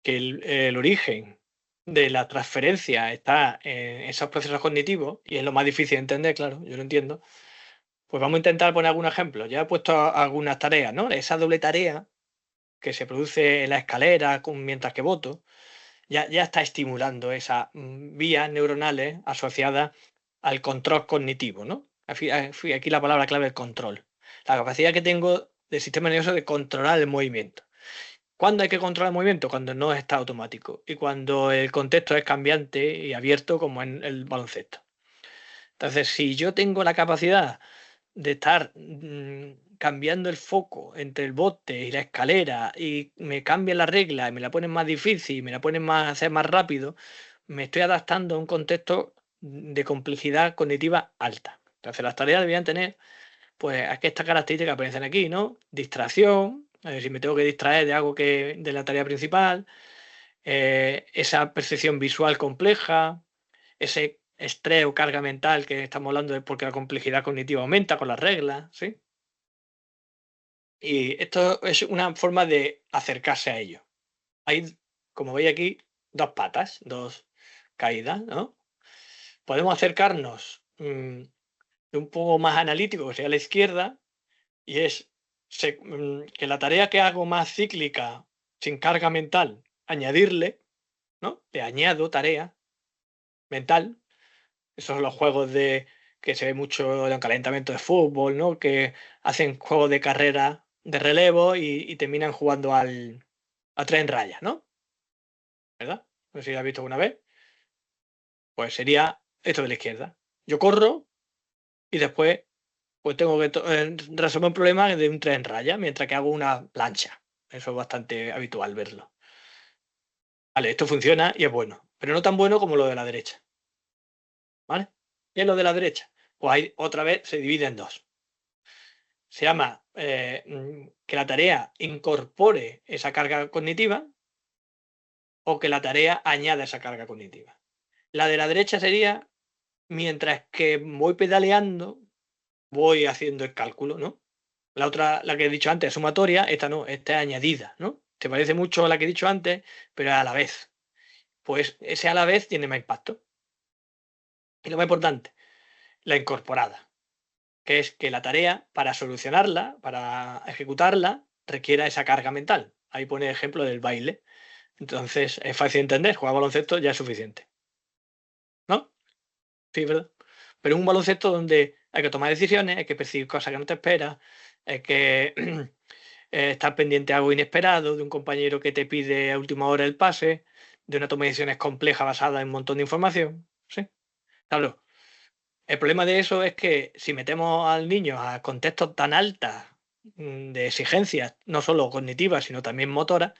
que el origen de la transferencia está en esos procesos cognitivos, y es lo más difícil de entender, claro, yo lo entiendo, pues vamos a intentar poner algún ejemplo. Ya he puesto algunas tareas, ¿no? Esa doble tarea que se produce en la escalera mientras que voto, ya está estimulando esas vías neuronales asociadas al control cognitivo, ¿no? Aquí la palabra clave es control. La capacidad que tengo del sistema nervioso de controlar el movimiento. ¿Cuándo hay que controlar el movimiento? Cuando no está automático y cuando el contexto es cambiante y abierto como en el baloncesto. Entonces, si yo tengo la capacidad de estar cambiando el foco entre el bote y la escalera y me cambian la regla y me la ponen más difícil y me la ponen más hacer más rápido, me estoy adaptando a un contexto de complejidad cognitiva alta. Entonces las tareas deberían tener pues estas características que aparecen aquí, ¿no? Distracción, si me tengo que distraer de algo que de la tarea principal, esa percepción visual compleja, ese estrés o carga mental que estamos hablando es porque la complejidad cognitiva aumenta con las reglas, ¿sí? Y esto es una forma de acercarse a ello. Hay, como veis aquí, dos patas, dos caídas, ¿no? Podemos acercarnos de un poco más analítico, que sea a la izquierda, y es que la tarea que hago más cíclica, sin carga mental, añadirle, ¿no? Le añado tarea mental. Esos son los juegos que se ve mucho en el calentamiento de fútbol, ¿no? Que hacen juegos de carrera de relevo y terminan jugando a 3 en raya, ¿no? ¿Verdad? No sé si lo has visto alguna vez. Pues sería esto de la izquierda. Yo corro y después pues tengo que resolver un problema de un 3 en raya mientras que hago una plancha. Eso es bastante habitual verlo. Vale, esto funciona y es bueno, pero no tan bueno como lo de la derecha. ¿Vale? ¿Qué es lo de la derecha? Pues ahí otra vez se divide en dos. Se llama que la tarea incorpore esa carga cognitiva o que la tarea añada esa carga cognitiva. La de la derecha sería mientras que voy pedaleando, voy haciendo el cálculo, ¿no? La otra, la que he dicho antes, es sumatoria, esta no, esta es añadida, ¿no? Se parece mucho a la que he dicho antes, pero a la vez. Pues ese a la vez tiene más impacto. Y lo más importante, la incorporada, que es que la tarea, para solucionarla, para ejecutarla, requiera esa carga mental. Ahí pone el ejemplo del baile. Entonces es fácil de entender, jugar baloncesto ya es suficiente, ¿no? Sí, ¿verdad? Pero un baloncesto donde hay que tomar decisiones, hay que percibir cosas que no te esperas, hay que estar pendiente de algo inesperado, de un compañero que te pide a última hora el pase, de una toma de decisiones compleja basada en un montón de información. ¿Sí? Claro, el problema de eso es que si metemos al niño a contextos tan altos de exigencias, no solo cognitivas, sino también motoras,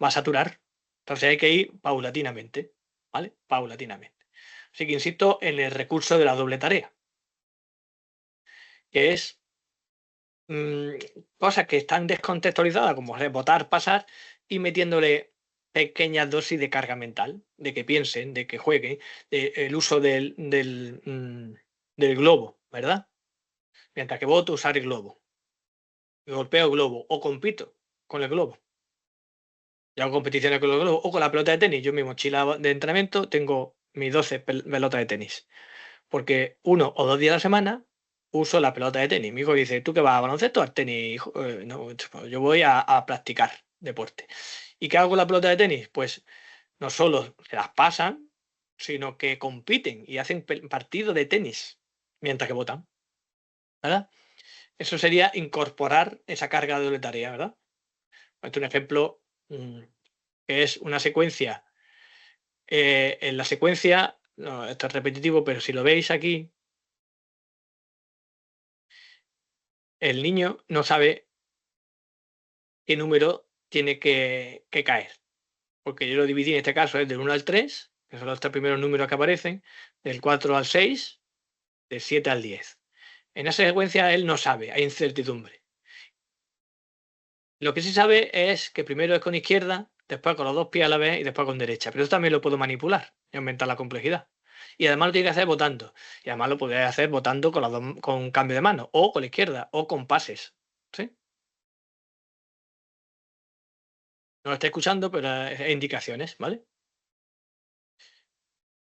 va a saturar. Entonces hay que ir paulatinamente, ¿vale? Paulatinamente. Así que insisto en el recurso de la doble tarea, que es mm, cosas que están descontextualizadas, como votar, pasar, y metiéndole pequeñas dosis de carga mental, de que piensen, de que jueguen, el uso del globo, ¿verdad? Mientras que voto, usar el globo. golpeo el globo o compito con el globo. Yo hago competiciones con el globo o con la pelota de tenis. Yo en mi mochila de entrenamiento tengo mis 12 pelotas de tenis. Porque 1 o 2 días a la semana uso la pelota de tenis. Mi hijo dice, ¿tú qué vas a baloncesto o al tenis, hijo? No, yo voy a practicar deporte. ¿Y qué hago con la pelota de tenis? Pues no solo se las pasan, sino que compiten y hacen partidos de tenis mientras que votan, ¿verdad? Eso sería incorporar esa carga de tarea, ¿verdad? Este es un ejemplo que es una secuencia. En la secuencia, no, esto es repetitivo, pero si lo veis aquí, el niño no sabe qué número tiene que caer, porque yo lo dividí en este caso es del 1 al 3, que son los 3 primeros números que aparecen, del 4 al 6, del 7 al 10. En esa secuencia él no sabe, hay incertidumbre. Lo que sí sabe es que primero es con izquierda, después con los 2 pies a la vez y después con derecha. Pero eso también lo puedo manipular y aumentar la complejidad. Y además lo tiene que hacer votando. Y además lo podría hacer votando con cambio de mano, o con la izquierda, o con pases. ¿Sí? No lo está escuchando, pero es indicaciones, ¿vale?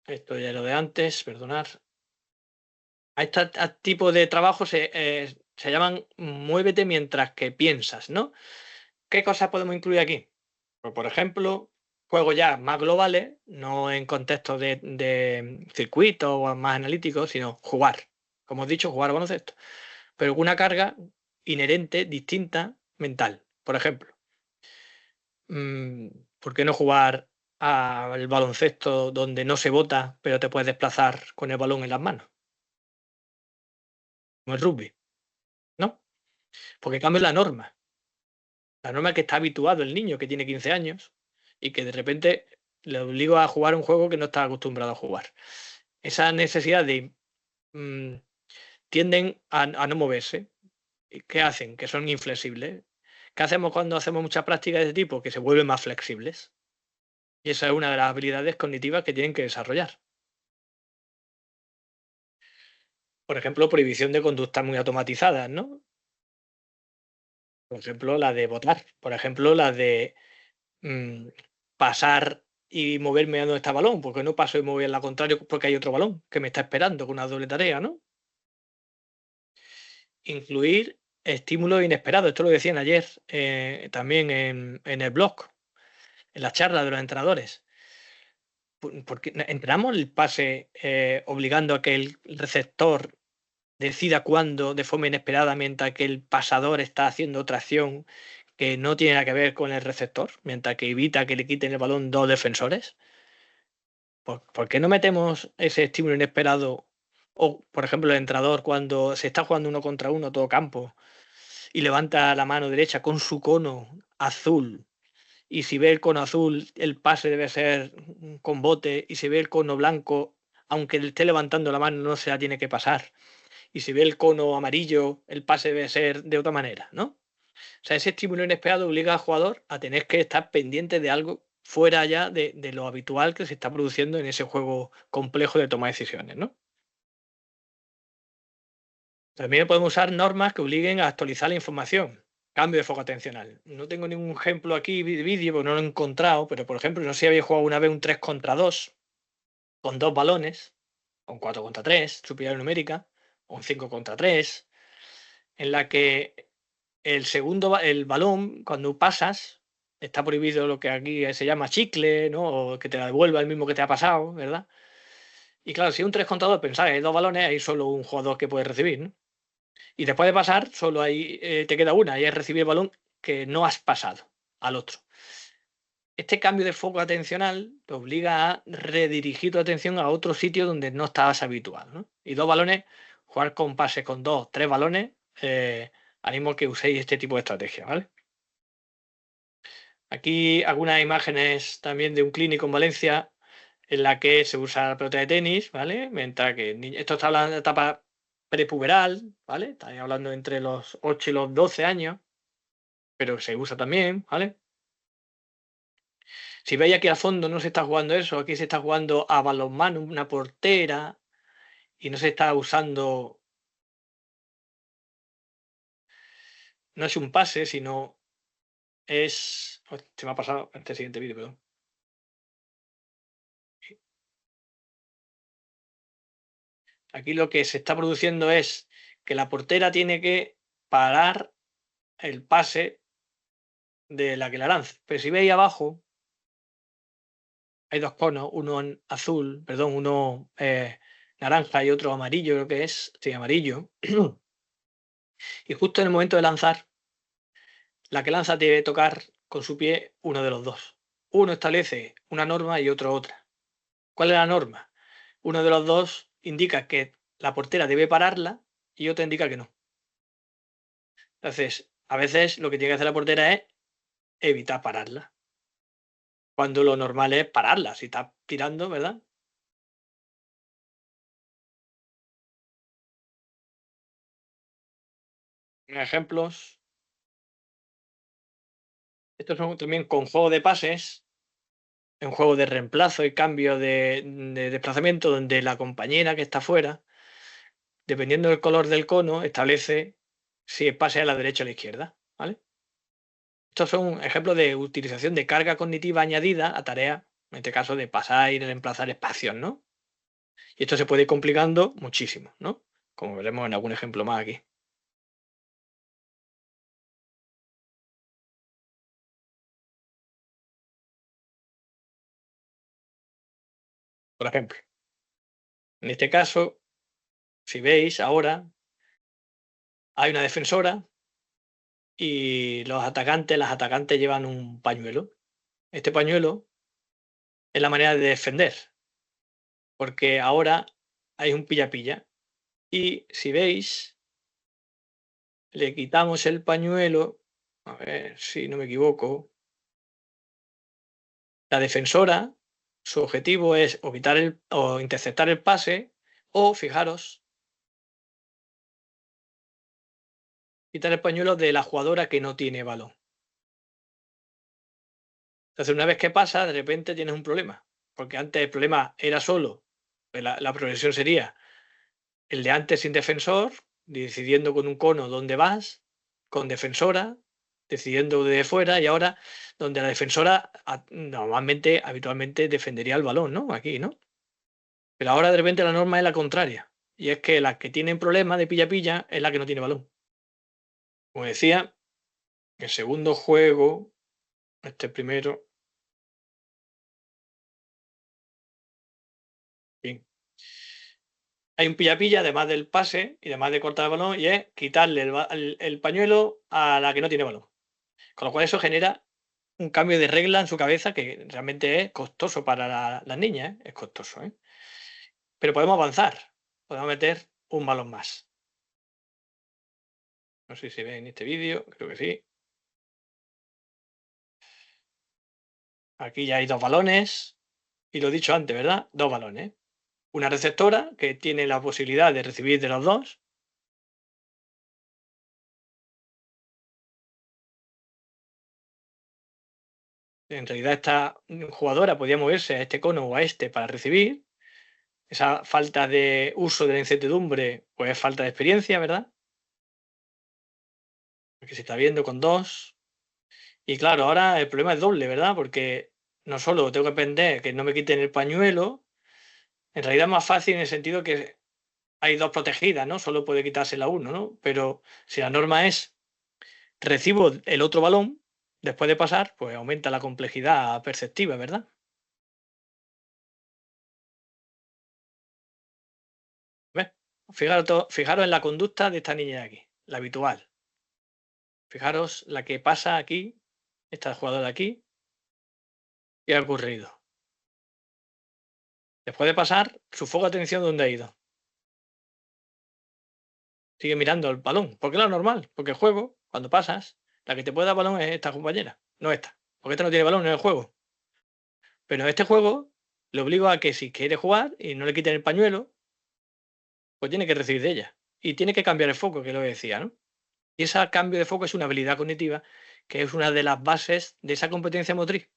Esto ya es lo de antes, perdonad. A este tipo de trabajo se llaman muévete mientras que piensas, ¿no? ¿Qué cosas podemos incluir aquí? Pues, por ejemplo, juegos ya más globales, no en contextos de circuitos o más analíticos, sino jugar. Como os he dicho, jugar a baloncesto. Pero con una carga inherente, distinta, mental. Por ejemplo, ¿por qué no jugar al baloncesto donde no se bota, pero te puedes desplazar con el balón en las manos? Como el rugby, ¿no? Porque cambia la norma. La norma es que está habituado el niño que tiene 15 años y que de repente le obligo a jugar un juego que no está acostumbrado a jugar. Esa necesidad de tienden a no moverse. ¿Qué hacen? Que son inflexibles. ¿Qué hacemos cuando hacemos muchas prácticas de ese tipo? Que se vuelven más flexibles. Y esa es una de las habilidades cognitivas que tienen que desarrollar. Por ejemplo, prohibición de conductas muy automatizadas, ¿no? Por ejemplo, la de votar. Por ejemplo, la de mm, pasar y moverme a donde está el balón, porque no paso y me voy al contrario porque hay otro balón que me está esperando con una doble tarea, ¿no? Incluir estímulos inesperados. Esto lo decían ayer también en el blog, en la charla de los entrenadores. Porque entrenamos el pase obligando a que el receptor decida cuándo de forma inesperada mientras que el pasador está haciendo otra acción que no tiene nada que ver con el receptor, mientras que evita que le quiten el balón 2 defensores. ¿Por qué no metemos ese estímulo inesperado? O, por ejemplo, el entrenador cuando se está jugando 1 contra 1 todo campo y levanta la mano derecha con su cono azul. Y si ve el cono azul, el pase debe ser con bote. Y si ve el cono blanco, aunque le esté levantando la mano, no se la tiene que pasar. Y si ve el cono amarillo, el pase debe ser de otra manera, ¿no? O sea, ese estímulo inesperado obliga al jugador a tener que estar pendiente de algo fuera ya de lo habitual que se está produciendo en ese juego complejo de toma de decisiones, ¿no? También podemos usar normas que obliguen a actualizar la información. Cambio de foco atencional. No tengo ningún ejemplo aquí de vídeo porque no lo he encontrado, pero por ejemplo, no sé si habéis jugado una vez un 3 contra 2 con 2 balones, o un 4 contra 3, superioridad numérica, o un 5 contra 3, en la que el balón, cuando pasas, está prohibido lo que aquí se llama chicle, ¿no? O que te la devuelva el mismo que te ha pasado, ¿verdad? Y claro, si un 3 contra 2 pensáis, hay 2 balones, hay solo un jugador que puede recibir, ¿no? Y después de pasar, solo ahí te queda una, y es recibir el balón que no has pasado al otro. Este cambio de foco atencional te obliga a redirigir tu atención a otro sitio donde no estabas habituado, ¿no? Y 2 balones, jugar con pases con 2, 3 balones, animo que uséis este tipo de estrategia, ¿vale? Aquí algunas imágenes también de un clínico en Valencia en la que se usa la pelota de tenis, ¿vale? Mientras que esto está hablando de etapa prepuberal, ¿vale? Está hablando entre los 8 y los 12 años, pero se usa también, ¿vale? Si veis aquí al fondo no se está jugando eso, aquí se está jugando a balonmano, una portera, y no se está usando no es un pase, sino es... Se me ha pasado este siguiente vídeo, perdón. Aquí lo que se está produciendo es que la portera tiene que parar el pase de la que la lanza. Pero si veis abajo, hay dos conos, uno en azul, perdón, uno naranja y otro amarillo, creo que es, sí, amarillo. Y justo en el momento de lanzar, la que lanza debe tocar con su pie uno de los dos. Uno establece una norma y otro otra. ¿Cuál es la norma? Uno de los dos indica que la portera debe pararla y otro indica que no. Entonces, a veces lo que tiene que hacer la portera es evitar pararla. Cuando lo normal es pararla. Si está tirando, ¿verdad? Ejemplos. Estos son también con juego de pases, un juego de reemplazo y cambio de desplazamiento, donde la compañera que está fuera, dependiendo del color del cono, establece si el pase a la derecha o a la izquierda. ¿Vale? Estos son ejemplos de utilización de carga cognitiva añadida a tareas, en este caso de pasar y reemplazar espacios, ¿no? Y esto se puede ir complicando muchísimo, ¿no? Como veremos en algún ejemplo más aquí. Por ejemplo, en este caso, si veis ahora, hay una defensora y las atacantes llevan un pañuelo. Este pañuelo es la manera de defender, porque ahora hay un pilla-pilla. Y si veis, le quitamos el pañuelo, a ver si no me equivoco, la defensora, su objetivo es o interceptar el pase, o, fijaros, quitar el pañuelo de la jugadora que no tiene balón. Entonces, una vez que pasa, de repente tienes un problema, porque antes el problema era solo, pues la progresión sería el de antes sin defensor, decidiendo con un cono dónde vas, con defensora, decidiendo de fuera, y ahora donde la defensora normalmente, habitualmente defendería el balón, ¿no? Aquí, ¿no? Pero ahora de repente la norma es la contraria, y es que la que tienen problemas de pilla-pilla es la que no tiene balón. Como decía, el segundo juego, este primero, bien, hay un pilla-pilla, además del pase y además de cortar el balón, y es quitarle el pañuelo a la que no tiene balón. Con lo cual eso genera un cambio de regla en su cabeza que realmente es costoso para las niñas, ¿eh? Es costoso, ¿eh? Pero podemos avanzar, podemos meter un balón más. No sé si se ve en este vídeo, creo que sí. Aquí ya hay dos balones, y lo he dicho antes, ¿verdad? Dos balones. Una receptora que tiene la posibilidad de recibir de los dos. En realidad esta jugadora podía moverse a este cono o a este para recibir. Esa falta de uso de la incertidumbre, pues es falta de experiencia, ¿verdad? Porque se está viendo con dos. Y claro, ahora el problema es doble, ¿verdad? Porque no solo tengo que depender que no me quiten el pañuelo, en realidad es más fácil en el sentido que hay dos protegidas, ¿no? Solo puede quitársela uno, ¿no? Pero si la norma es recibo el otro balón después de pasar, pues aumenta la complejidad perceptiva, ¿verdad? ¿Ves? Fijaros en la conducta de esta niña de aquí, la habitual. Fijaros la que pasa aquí, esta jugadora de aquí, y ha ocurrido. Después de pasar, su foco de atención, ¿dónde ha ido? Sigue mirando el balón, porque es lo normal, porque el juego, cuando pasas, la que te puede dar balón es esta compañera, no esta, porque esta no tiene balón en el juego. Pero en este juego le obligo a que si quiere jugar y no le quiten el pañuelo, pues tiene que recibir de ella. Y tiene que cambiar el foco, que es lo que decía, ¿no? Y ese cambio de foco es una habilidad cognitiva que es una de las bases de esa competencia motriz,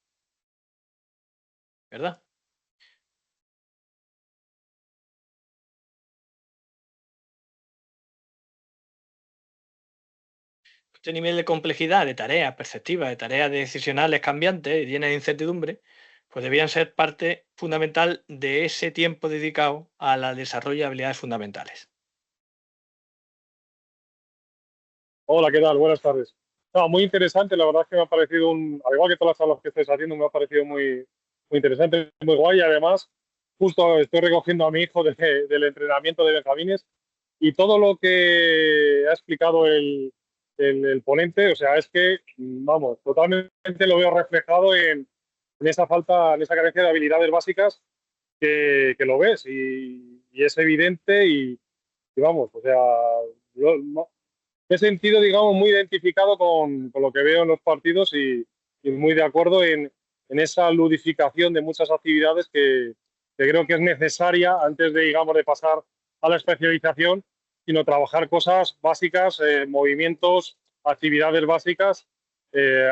¿verdad? este nivel de complejidad, de tareas perceptivas, de tareas decisionales cambiantes y llenas de incertidumbre, pues debían ser parte fundamental de ese tiempo dedicado al desarrollo de habilidades fundamentales. Hola, ¿qué tal? Buenas tardes. No, muy interesante, la verdad es que me ha parecido al igual que todas las charlas que estáis haciendo, me ha parecido muy interesante, muy guay. Además, justo estoy recogiendo a mi hijo del entrenamiento de Benjamines y todo lo que ha explicado el ponente, o sea, es que, vamos, totalmente lo veo reflejado en esa falta, en esa carencia de habilidades básicas que lo ves y es evidente y vamos, o sea, no, me he sentido, digamos, muy identificado con lo que veo en los partidos y muy de acuerdo en esa ludificación de muchas actividades que creo que es necesaria antes de, digamos, de pasar a la especialización, sino trabajar cosas básicas, movimientos, actividades básicas,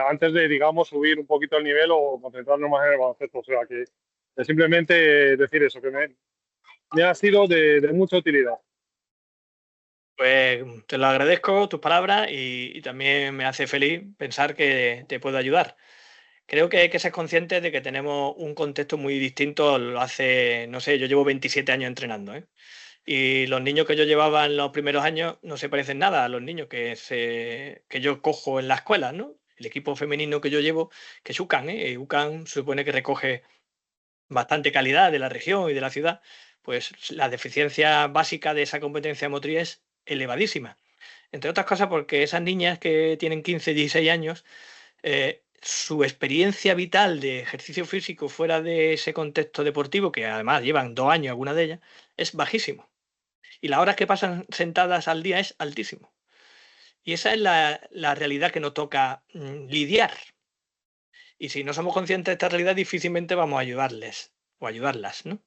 antes de, digamos, subir un poquito el nivel o concentrarnos más en el baloncesto. O sea, que es simplemente decir eso, que me ha sido de mucha utilidad. Pues te lo agradezco tus palabras y también me hace feliz pensar que te puedo ayudar. Creo que hay que ser conscientes de que tenemos un contexto muy distinto. Lo hace, no sé, yo llevo 27 años entrenando, ¿eh? Y los niños que yo llevaba en los primeros años no se parecen nada a los niños que yo cojo en la escuela, ¿no? El equipo femenino que yo llevo, que es UCAN, ¿eh? UCAN se supone que recoge bastante calidad de la región y de la ciudad, pues la deficiencia básica de esa competencia motriz es elevadísima. Entre otras cosas porque esas niñas que tienen 15, 16 años, su experiencia vital de ejercicio físico fuera de ese contexto deportivo, que además llevan 2 años algunas de ellas, es bajísimo. Y las horas que pasan sentadas al día es altísimo. Y esa es la realidad que nos toca lidiar. Y si no somos conscientes de esta realidad, difícilmente vamos a ayudarles o ayudarlas, ¿no?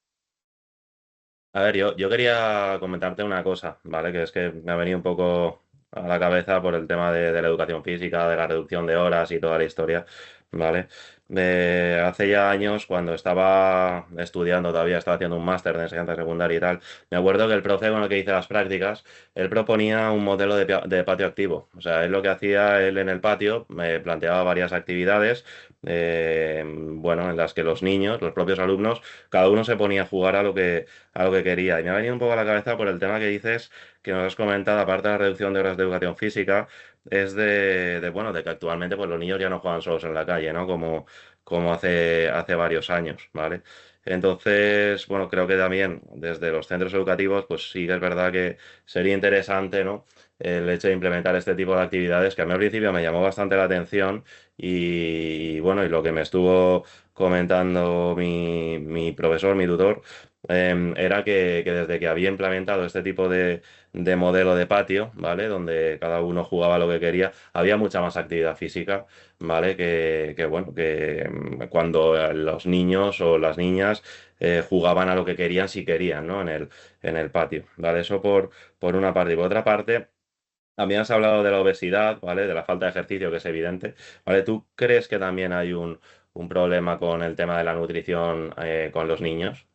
A ver, yo quería comentarte una cosa, ¿vale? Que es que me ha venido un poco a la cabeza por el tema de la educación física, de la reducción de horas y toda la historia, ¿vale? Hace ya años, cuando estaba estudiando, todavía estaba haciendo un máster de enseñanza secundaria y tal, me acuerdo que el profe con el que hice las prácticas, él proponía un modelo de patio activo. O sea, él lo que hacía, él en el patio, me planteaba varias actividades, bueno, en las que los niños, los propios alumnos, cada uno se ponía a jugar a lo que quería. Y me ha venido un poco a la cabeza por el tema que dices, que nos has comentado, aparte de la reducción de horas de educación física, es bueno, de que actualmente pues, los niños ya no juegan solos en la calle, ¿no? Como hace varios años, ¿vale? Entonces, bueno, creo que también desde los centros educativos, pues sí que es verdad que sería interesante, ¿no? El hecho de implementar este tipo de actividades que a mí al principio me llamó bastante la atención y bueno, y lo que me estuvo comentando mi profesor, mi tutor, era que desde que había implementado este tipo de modelo de patio, ¿vale? Donde cada uno jugaba lo que quería, había mucha más actividad física, ¿vale? Bueno, que cuando los niños o las niñas jugaban a lo que querían si querían, ¿no? En el patio, ¿vale? Eso por una parte. Y por otra parte, también has hablado de la obesidad, ¿vale? De la falta de ejercicio, que es evidente, ¿vale? ¿Tú crees que también hay un problema con el tema de la nutrición con los niños?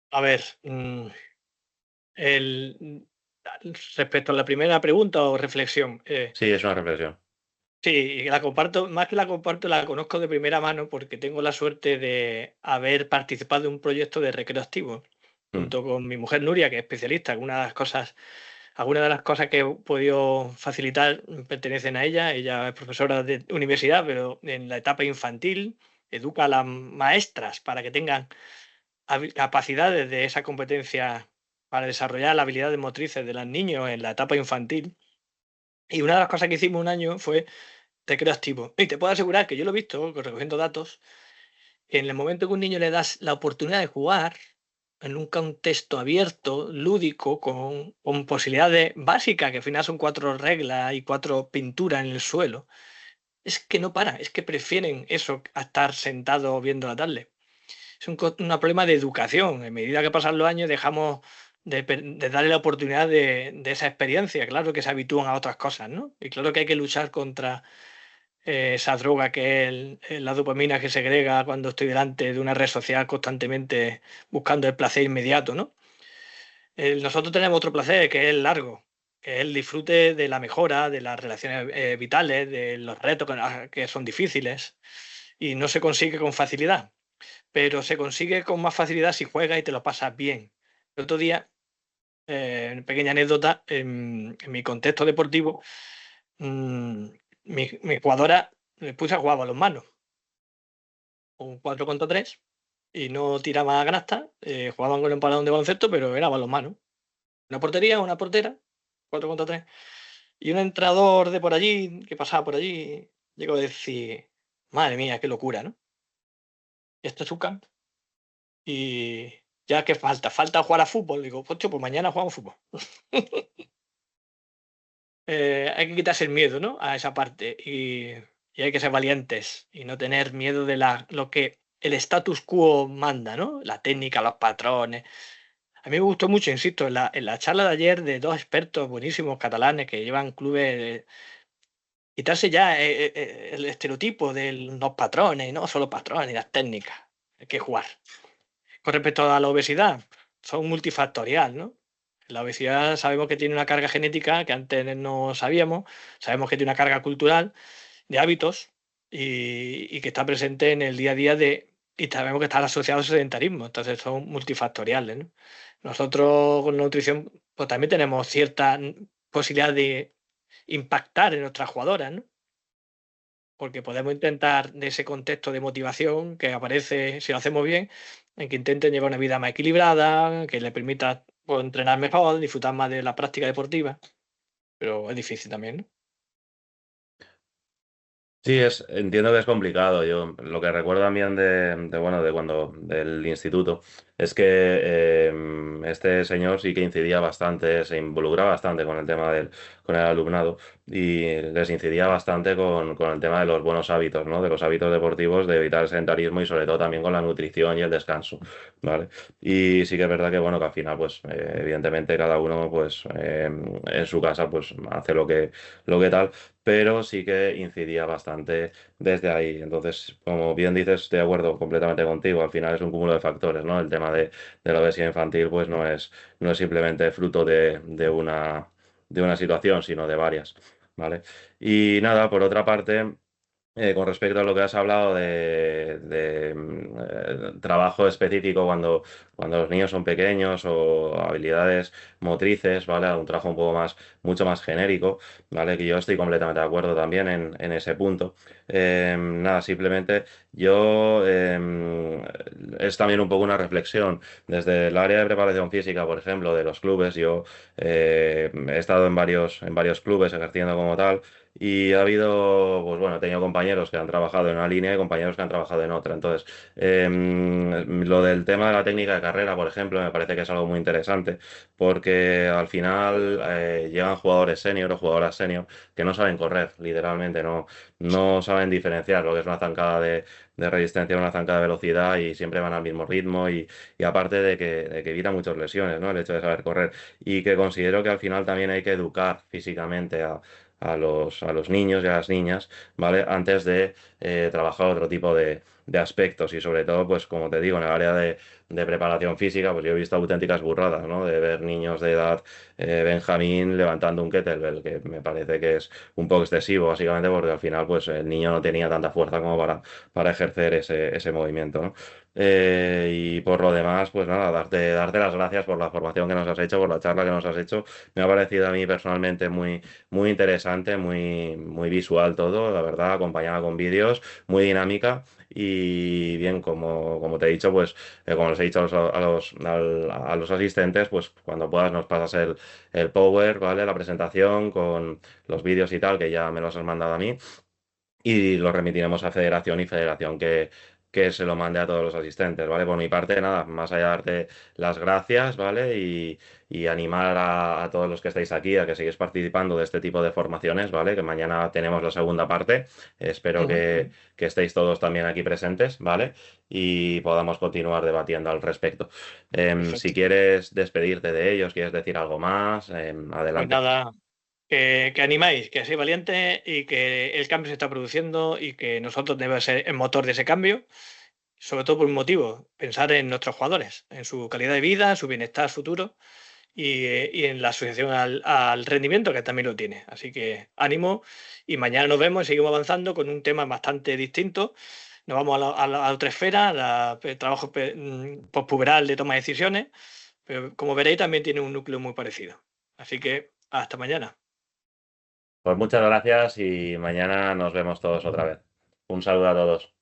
A ver, respecto a la primera pregunta o reflexión, Sí, es una reflexión. sí, la comparto, más que la comparto, la conozco de primera mano porque tengo la suerte de haber participado en un proyecto de recreo activo Mm. junto con mi mujer Nuria, que es especialista. Algunas de las cosas que he podido facilitar pertenecen a ella. Ella es profesora de universidad, pero en la etapa infantil educa a las maestras para que tengan capacidades de esa competencia para desarrollar las habilidades motrices de los niños en la etapa infantil. Y una de las cosas que hicimos un año fue recreo activo. Y te puedo asegurar que yo lo he visto, recogiendo datos, en el momento que a un niño le das la oportunidad de jugar en un contexto abierto, lúdico, con posibilidades básicas, que al final son 4 reglas y 4 pinturas en el suelo, es que no para, es que prefieren eso a estar sentado viendo la tablet. Es un problema de educación. En medida que pasan los años, dejamos de darle la oportunidad de esa experiencia. Claro que se habitúan a otras cosas, ¿no? Y claro que hay que luchar contra esa droga que es la dopamina que segrega cuando estoy delante de una red social constantemente buscando el placer inmediato, ¿no? Nosotros tenemos otro placer que es el largo. que es el disfrute de la mejora, de las relaciones vitales, de los retos que son difíciles y no se consigue con facilidad, pero se consigue con más facilidad si juegas y te lo pasas bien. El otro día, pequeña anécdota, en mi contexto deportivo, mi jugadora me puse a jugar balonmano, un 4 contra 3 y no tiraba canasta, jugaban con el balón de baloncesto, pero era balonmano. Una portería, una portera, 4 contra 3. Y un entrenador de por allí, que pasaba por allí, llegó a decir, madre mía, qué locura, ¿no? Esto es un campo. Y ya que falta jugar a fútbol. Digo, pues mañana jugamos fútbol. Hay que quitarse el miedo, ¿no? A esa parte. Y hay que ser valientes y no tener miedo de lo que el status quo manda, ¿no? La técnica, los patrones. A mí me gustó mucho, insisto, en la charla de ayer de dos expertos buenísimos catalanes que llevan clubes, quitarse ya el estereotipo de los patrones, no solo patrones y las técnicas. Hay que jugar. Con respecto a la obesidad, son multifactorial, ¿no? La obesidad sabemos que tiene una carga genética que antes no sabíamos, sabemos que tiene una carga cultural de hábitos y que está presente en el día a día y sabemos que está asociado al sedentarismo, entonces son multifactoriales, ¿no? Nosotros con la nutrición pues también tenemos cierta posibilidad de impactar en nuestras jugadoras, ¿no? Porque podemos intentar de ese contexto de motivación que aparece si lo hacemos bien, en que intenten llevar una vida más equilibrada, que le permita pues, entrenar mejor, disfrutar más de la práctica deportiva, pero es difícil también, ¿no? Sí, entiendo que es complicado. Yo lo que recuerdo también bueno, de cuando del instituto es que este señor sí que incidía bastante, se involucraba bastante con el tema con el alumnado y les incidía bastante con el tema de los buenos hábitos, ¿no? De los hábitos deportivos, de evitar el sedentarismo y sobre todo también con la nutrición y el descanso, ¿vale? Y sí que es verdad que, bueno, que al final, pues, evidentemente cada uno, pues, en su casa, pues, hace lo que tal, pero sí que incidía bastante desde ahí. Entonces, como bien dices, estoy de acuerdo completamente contigo. Al final es un cúmulo de factores, ¿no? El tema de la obesidad infantil, pues no es simplemente fruto de una situación, sino de varias, ¿vale? Y nada, por otra parte. Con respecto a lo que has hablado de trabajo específico cuando los niños son pequeños o habilidades motrices, ¿vale? Un trabajo un poco mucho más genérico, ¿vale? Que yo estoy completamente de acuerdo también en ese punto. Nada, simplemente yo es también un poco una reflexión. Desde el área de preparación física, por ejemplo, de los clubes, yo he estado en varios clubes ejerciendo como tal. Y ha habido, pues bueno, he tenido compañeros que han trabajado en una línea y compañeros que han trabajado en otra. Entonces, lo del tema de la técnica de carrera, por ejemplo, me parece que es algo muy interesante porque al final llegan jugadores senior o jugadoras senior que no saben correr, literalmente, no saben diferenciar lo que es una zancada de resistencia de una zancada de velocidad y siempre van al mismo ritmo y aparte de que evita muchas lesiones, ¿no? El hecho de saber correr y que considero que al final también hay que educar físicamente a los niños y a las niñas, ¿vale? Antes de trabajar otro tipo de aspectos y sobre todo, pues como te digo, en el área de preparación física, pues yo he visto auténticas burradas, ¿no? De ver niños de edad Benjamín levantando un kettlebell, que me parece que es un poco excesivo, básicamente porque al final, pues el niño no tenía tanta fuerza como para ejercer ese movimiento, ¿no? Y por lo demás, pues nada, darte las gracias por la formación que nos has hecho, por la charla que nos has hecho. Me ha parecido a mí personalmente muy, muy interesante, muy, muy visual todo, la verdad, acompañada con vídeos, muy dinámica y bien, como te he dicho, pues como les he dicho a los asistentes, pues cuando puedas nos pasas el Power, ¿vale? La presentación con los vídeos y tal, que ya me los has mandado a mí y lo remitiremos a Federación y Federación que se lo mande a todos los asistentes, ¿vale? Por mi parte, nada, más allá de darte las gracias, ¿vale? Y animar a todos los que estáis aquí a que sigáis participando de este tipo de formaciones, ¿vale? Que mañana tenemos la segunda parte. Espero Ujú. que estéis todos también aquí presentes, ¿vale? Y podamos continuar debatiendo al respecto. Si Perfecto. quieres despedirte de ellos, quieres decir algo más, Pues adelante. nada, que animáis, que seáis valientes y que el cambio se está produciendo y que nosotros debemos ser el motor de ese cambio, sobre todo por un motivo, pensar en nuestros jugadores, en su calidad de vida, en su bienestar futuro y en la asociación al rendimiento, que también lo tiene. Así que ánimo y mañana nos vemos y seguimos avanzando con un tema bastante distinto. Nos vamos a la otra esfera, trabajo postpuberal de toma de decisiones, pero como veréis también tiene un núcleo muy parecido. Así que hasta mañana. Pues muchas gracias y mañana nos vemos todos otra vez. Un saludo a todos.